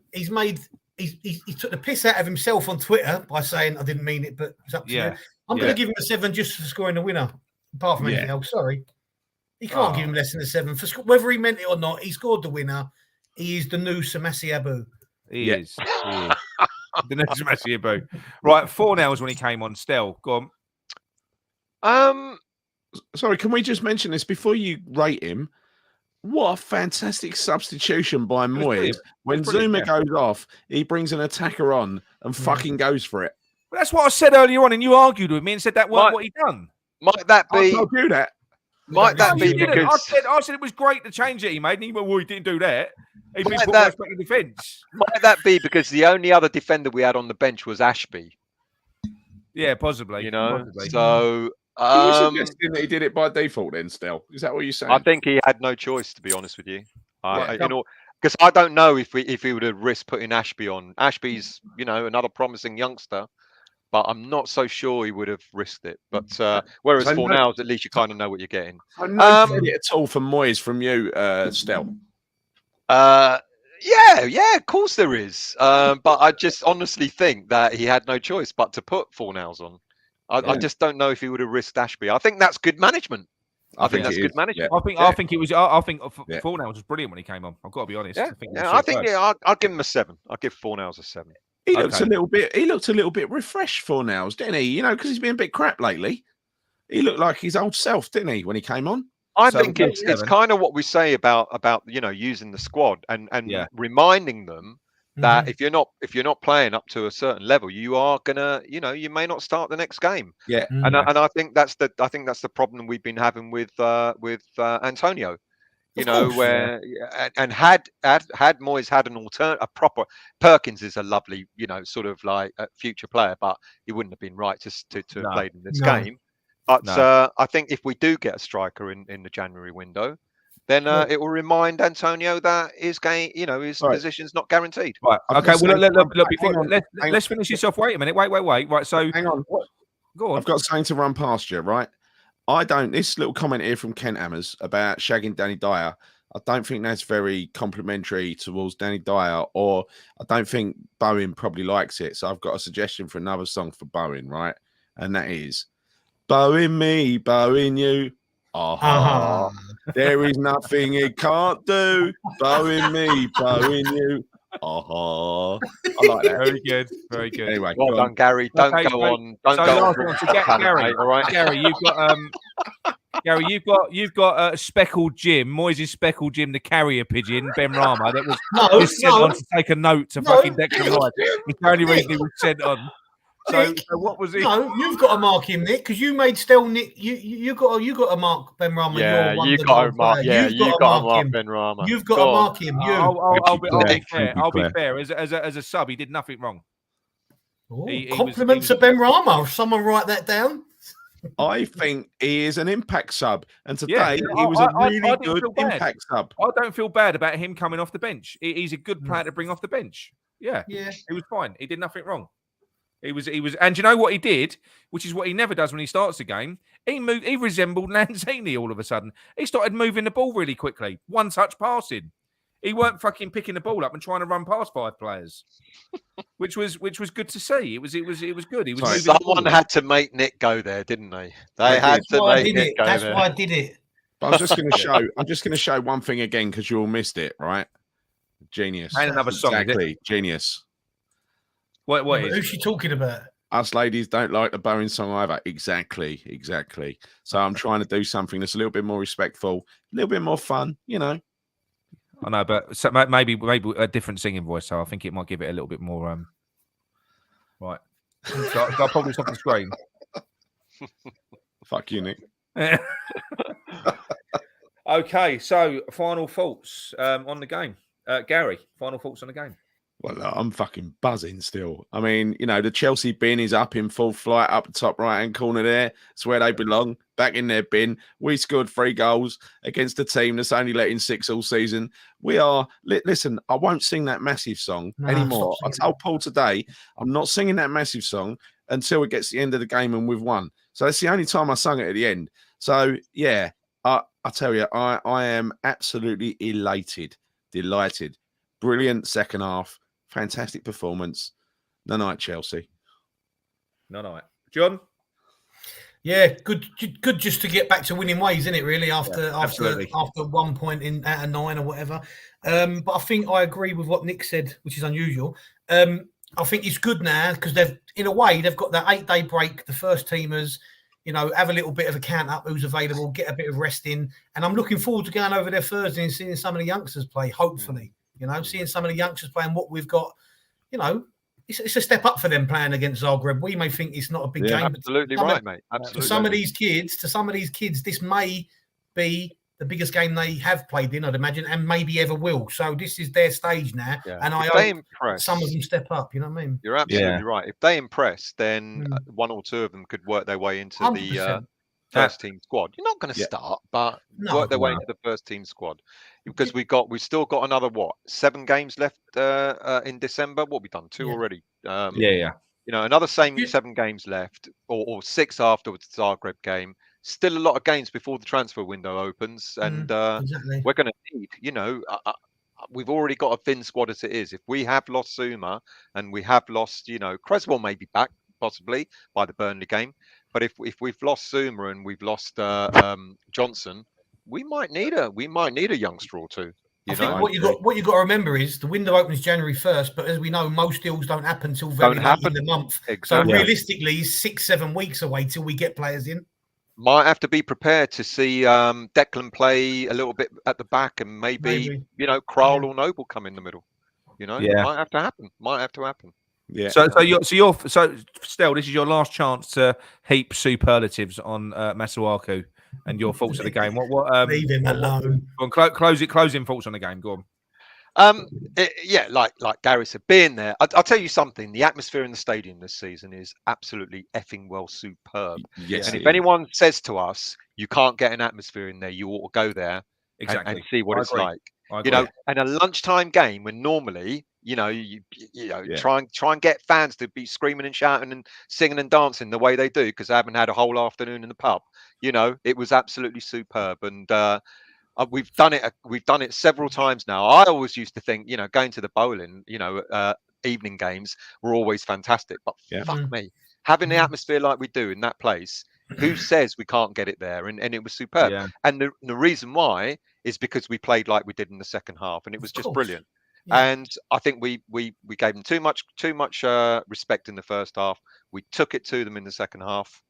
the piss out of himself on Twitter by saying, I didn't mean it, but it's up to you. I'm going to give him a 7 just for scoring the winner, apart from anything else. Sorry. He can't give him less than a 7 for whether he meant it or not. He scored the winner. He is the new Samasi Abu. He is. The new Samasi Abu. Right, 4 nails when he came on. Stell, go on. Sorry, can we just mention this before you rate him? What a fantastic substitution by Moyes. When Zuma goes off, he brings an attacker on and fucking goes for it. Well, that's what I said earlier on, and you argued with me and said that weren't what he done. Might that be? I told you that. Might that be because I said it was great the change that he made, and he went, well, he didn't do that. He'd been put back in defence. Might that be because the only other defender we had on the bench was Ashby? Yeah, possibly. You know, possibly. So are you suggesting that he did it by default then, Stell? Is that what you're saying? I think he had no choice, to be honest with you. Because I don't know if he would have risked putting Ashby on. Ashby's, another promising youngster. But I'm not so sure he would have risked it. But whereas Fornals, at least you kind of know what you're getting. No credit at all for Moyes from you, Stell. Yeah, of course there is. But I just honestly think that he had no choice but to put Fornals on. I just don't know if he would have risked Ashby. I think that's good management. I think that's good management. Yeah. I think it was. I think Fornals was brilliant when he came on. I've got to be honest. I'll give him a 7. I'll give Fornals a 7. He looked a little bit refreshed for Nails, didn't he? Because he's been a bit crap lately. He looked like his old self, didn't he, when he came on? I think it's kind of what we say about using the squad and reminding them that if you're not playing up to a certain level, you are gonna you may not start the next game. Yeah, and I think that's the problem we've been having with Antonio. And had Moyes had a proper Perkins is a lovely, sort of like a future player, but he wouldn't have been right to have played in this game. But I think if we do get a striker in the January window, then it will remind Antonio that his game, his position's not guaranteed. Right. Okay. Well, look. Let's finish this off. Wait a minute. Wait. Right. So hang on. Go on. I've got something to run past you. Right. This little comment here from Kent Hammers about shagging Danny Dyer, I don't think that's very complimentary towards Danny Dyer, or I don't think Bowen probably likes it. So I've got a suggestion for another song for Bowen, right? And that is Bowen me, Bowen you. There is nothing he can't do. Bowen me, Bowen you. I like that. Very good. Very good. Anyway, well done, Gary. Don't go on. Don't go on. Gary, all right. Gary, you've got Gary, you've got speckled Jim, Moyes' speckled Jim, the carrier pigeon, Ben Rama, that was just sent on to take a note to fucking Declan Rice. It's the only reason he was sent on. So what was he? No, you've got to mark him, Nick, because you made Nick. You got to mark Ben Rama. Yeah, you got to mark. Yeah, you got to mark Ben Rama. You've got to mark him. I'll be fair. I'll be fair. As a sub, he did nothing wrong. Compliments to Ben Rama. Someone write that down. I think he is an impact sub, and today he was a really good impact sub. I don't feel bad about him coming off the bench. He's a good player to bring off the bench. Yeah, he was fine. He did nothing wrong. He was, and do you know what he did? Which is what he never does when he starts the game. He resembled Lanzini all of a sudden. He started moving the ball really quickly, one touch passing. He weren't fucking picking the ball up and trying to run past 5 players, which was good to see. It was good. He was. Someone had to make Nick go there, didn't they? They had to make Nick go there. That's why I did it. But I was just going to show. I'm just going to show one thing again because you all missed it, right? Genius. And another song. Exactly. Genius. What is? Who's she talking about? Us ladies don't like the Bowen song either. Exactly. So I'm trying to do something that's a little bit more respectful, a little bit more fun, you know. I know, but maybe a different singing voice. So I think it might give it a little bit more. Right. So I'll probably stop the screen. Fuck you, Nick. Okay, so final thoughts on the game. Gary, final thoughts on the game. Well, I'm fucking buzzing still. I mean, you know, the Chelsea bin is up in full flight up the top right-hand corner there. It's where they belong, back in their bin. We scored 3 goals against a team that's only let in 6 all season. We are, listen, I won't sing that massive song anymore. I told Paul today, I'm not singing that massive song until it gets to the end of the game and we've won. So that's the only time I sung it at the end. So, yeah, I tell you, I am absolutely elated, delighted. Brilliant second half. Fantastic performance. No night, Chelsea. No night. John? Yeah, good just to get back to winning ways, isn't it, really, after 1 point out of 9 or whatever. But I think I agree with what Nick said, which is unusual. I think it's good now because they've got that 8-day break, the first teamers, you know, have a little bit of a count up who's available, get a bit of rest in. And I'm looking forward to going over there Thursday and seeing some of the youngsters play, hopefully. You know, seeing some of the youngsters playing what we've got, you know, it's a step up for them playing against Zagreb. We may think it's not a big game. Absolutely right, mate. Absolutely. To some of these kids, this may be the biggest game they have played in, I'd imagine, and maybe ever will. So this is their stage now. Yeah. And I hope some of them step up, you know what I mean? You're absolutely right. If they impress, then 1 or 2 of them could work their way into 100%. The first team squad. You're not going to start, but work their way into the first team squad because we've still got another 7 games left in December. What we done 2 already? You know, another 7 games left, or 6 afterwards. The Zagreb game. Still a lot of games before the transfer window opens, and we're going to need. You know, we've already got a thin squad as it is. If we have lost Zuma and we have lost, you know, Creswell may be back possibly by the Burnley game. But if we've lost Zuma and we've lost Johnson, we might need a youngster or 2. I think what you got to remember is the window opens January 1st, but as we know, most deals don't happen till very late in the month. Exactly. So realistically, it's 6-7 weeks away till we get players in. Might have to be prepared to see Declan play a little bit at the back, and maybe. You know, Crowell or Noble come in the middle. You know, might have to happen. Yeah. So Stel, this is your last chance to heap superlatives on Masuaku and your thoughts of the game. What leave him alone. Closing thoughts on the game. Go on. Like Gary said, being there, I'll tell you something. The atmosphere in the stadium this season is absolutely effing well superb. Yes, and if anyone says to us you can't get an atmosphere in there, you ought to go there and see what it's like. You know, and a lunchtime game when normally, you know, try and get fans to be screaming and shouting and singing and dancing the way they do because they haven't had a whole afternoon in the pub. You know, it was absolutely superb, and we've done it several times now. I always used to think, you know, going to the bowling, you know, evening games were always fantastic, but fuck me, having the atmosphere like we do in that place. Who says we can't get it there? And it was superb. Yeah. And the reason why is because we played like we did in the second half, and it was just brilliant. Yeah. And I think we gave them too much respect in the first half. We took it to them in the second half,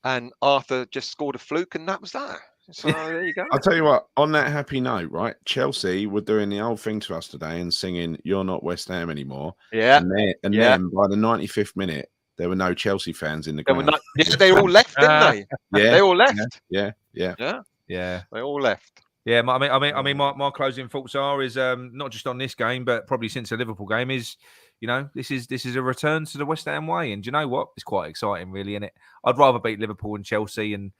and Arthur just scored a fluke, and that was that. So there you go. I'll tell you what, on that happy note, right? Chelsea were doing the old thing to us today and singing, "You're not West Ham anymore." Yeah. And then by the 95th minute, there were no Chelsea fans in the ground. They all left, didn't they? Yeah. They all left. Yeah. They all left. Yeah, my closing thoughts is not just on this game, but probably since the Liverpool game is, this is a return to the West Ham way, and do you know what? It's quite exciting, really, isn't it? I'd rather beat Liverpool and Chelsea and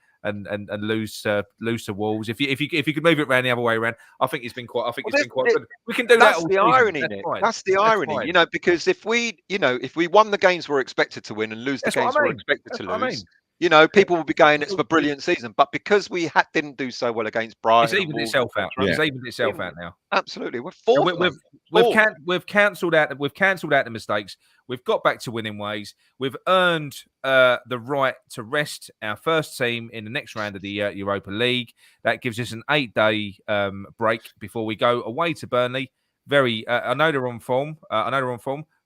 lose to Wolves. If you could move it around the other way around, I think it's been quite. Good. We can do that. That's the irony, Nick. That's the irony, because if we won the games we're expected to win and lose the games we're expected to lose. People will be going, it's a brilliant season. But because we didn't do so well against Brighton, it's evened itself out. It's evened itself out now. Absolutely, we're fourth. We've cancelled out the mistakes. We've got back to winning ways. We've earned the right to rest our first team in the next round of the Europa League. That gives us an 8-day break before we go away to Burnley. I know they're on form.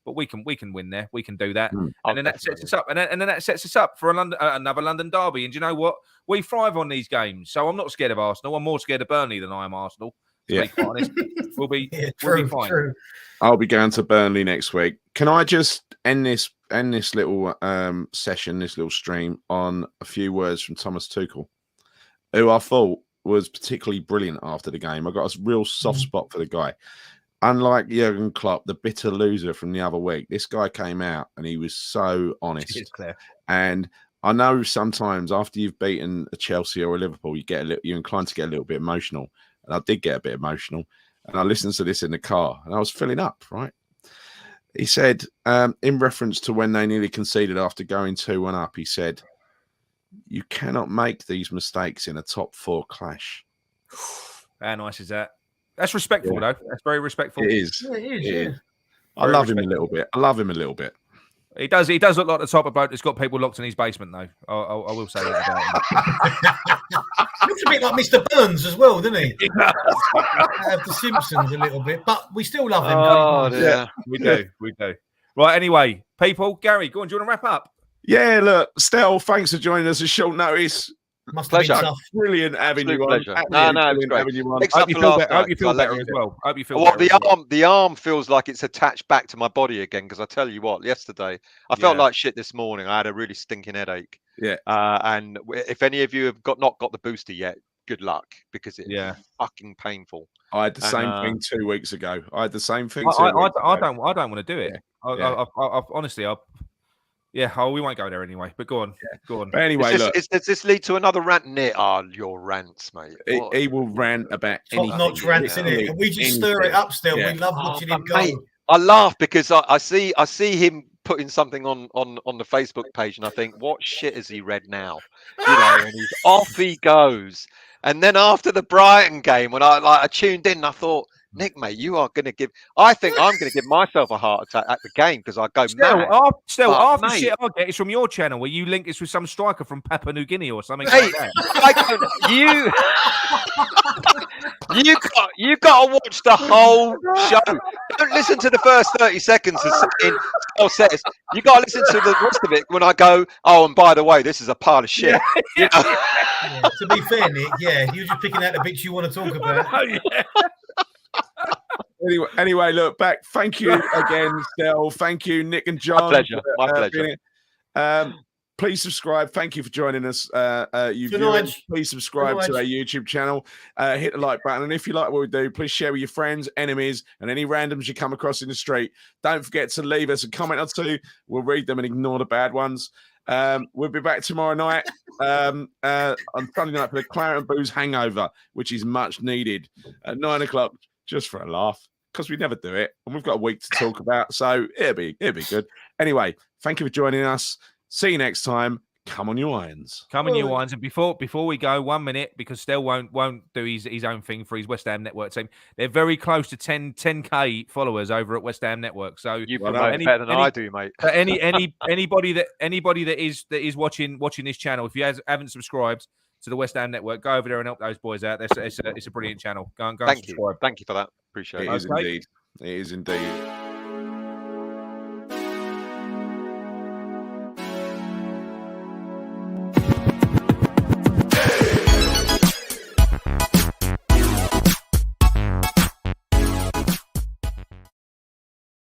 But we can win there. We can do that, and then that sets us up. And then that sets us up for another London derby. And do you know what? We thrive on these games. So I'm not scared of Arsenal. I'm more scared of Burnley than I am Arsenal. To be quite honest, we'll be fine. True. I'll be going to Burnley next week. Can I just end this little session, this little stream, on a few words from Thomas Tuchel, who I thought was particularly brilliant after the game. I got a real soft spot for the guy. Unlike Jurgen Klopp, the bitter loser from the other week, this guy came out and he was so honest. And I know sometimes after you've beaten a Chelsea or a Liverpool, you're inclined to get a little bit emotional. And I did get a bit emotional. And I listened to this in the car and I was filling up, right? He said, in reference to when they nearly conceded after going 2-1 up, he said, "You cannot make these mistakes in a top 4 clash." How nice is that? That's respectful, though. That's very respectful. It is. Yeah, it is. I love him a little bit. He does look like the type of bloke that's got people locked in his basement, though. I will say that about him. Looks a bit like Mr. Burns as well, doesn't he? The Simpsons a little bit, but we still love him. Oh, yeah, we do. Right, anyway, people, Gary, go on. Do you want to wrap up? Yeah, look, Stel, thanks for joining us at short notice. Must have been tough. Brilliant having you on. No, it's great. I hope you feel better as well. The arm feels like it's attached back to my body again, because I tell you what, yesterday I felt like shit this morning. I had a really stinking headache. Yeah. And if any of you have not got the booster yet, good luck, because it's fucking painful. I had the same thing 2 weeks ago. I had the same thing. I don't want to do it. Yeah. I honestly, we won't go there anyway. But go on. But anyway, does this lead to another rant? Nick, your rants, mate. He will rant about anything. Top-notch rants, innit? And we just stir it up still. We love watching him go. Mate, I laugh because I see him putting something on the Facebook page, and I think, what shit has he read now? And he's off he goes. And then after the Brighton game, when I tuned in, I thought, Nick, mate, I think I'm going to give myself a heart attack at the game because I go mad. Half the shit I get is from your channel where you link this with some striker from Papua New Guinea or something like that. You got to watch the whole show. Don't listen to the first 30 seconds of says. You got to listen to the rest of it when I go, oh, and by the way, this is a pile of shit. Yeah, to be fair, Nick, you're just picking out the bits you want to talk about. Anyway, look back. Thank you again, Stel. Thank you, Nick and John. My pleasure. Please subscribe. Thank you for joining us. Please subscribe to our YouTube channel. Hit the like button. And if you like what we do, please share with your friends, enemies, and any randoms you come across in the street. Don't forget to leave us a comment or two. We'll read them and ignore the bad ones. We'll be back tomorrow night on Sunday night for the Claret and Booze Hangover, which is much needed at 9 o'clock, just for a laugh, because we never do it, and we've got a week to talk about, so it'll be good. Anyway, thank you for joining us. See you next time. Come on, your irons. Come on, your irons. And before we go, 1 minute, because Stel won't do his own thing for his West Ham Network team. They're very close to 10K followers over at West Ham Network. So you promote better than I do, mate. Anybody that is watching this channel, if you haven't subscribed to the West Ham Network, go over there and help those boys out. It's a brilliant channel. Go and subscribe. Thank you for that. Appreciate it. It is indeed.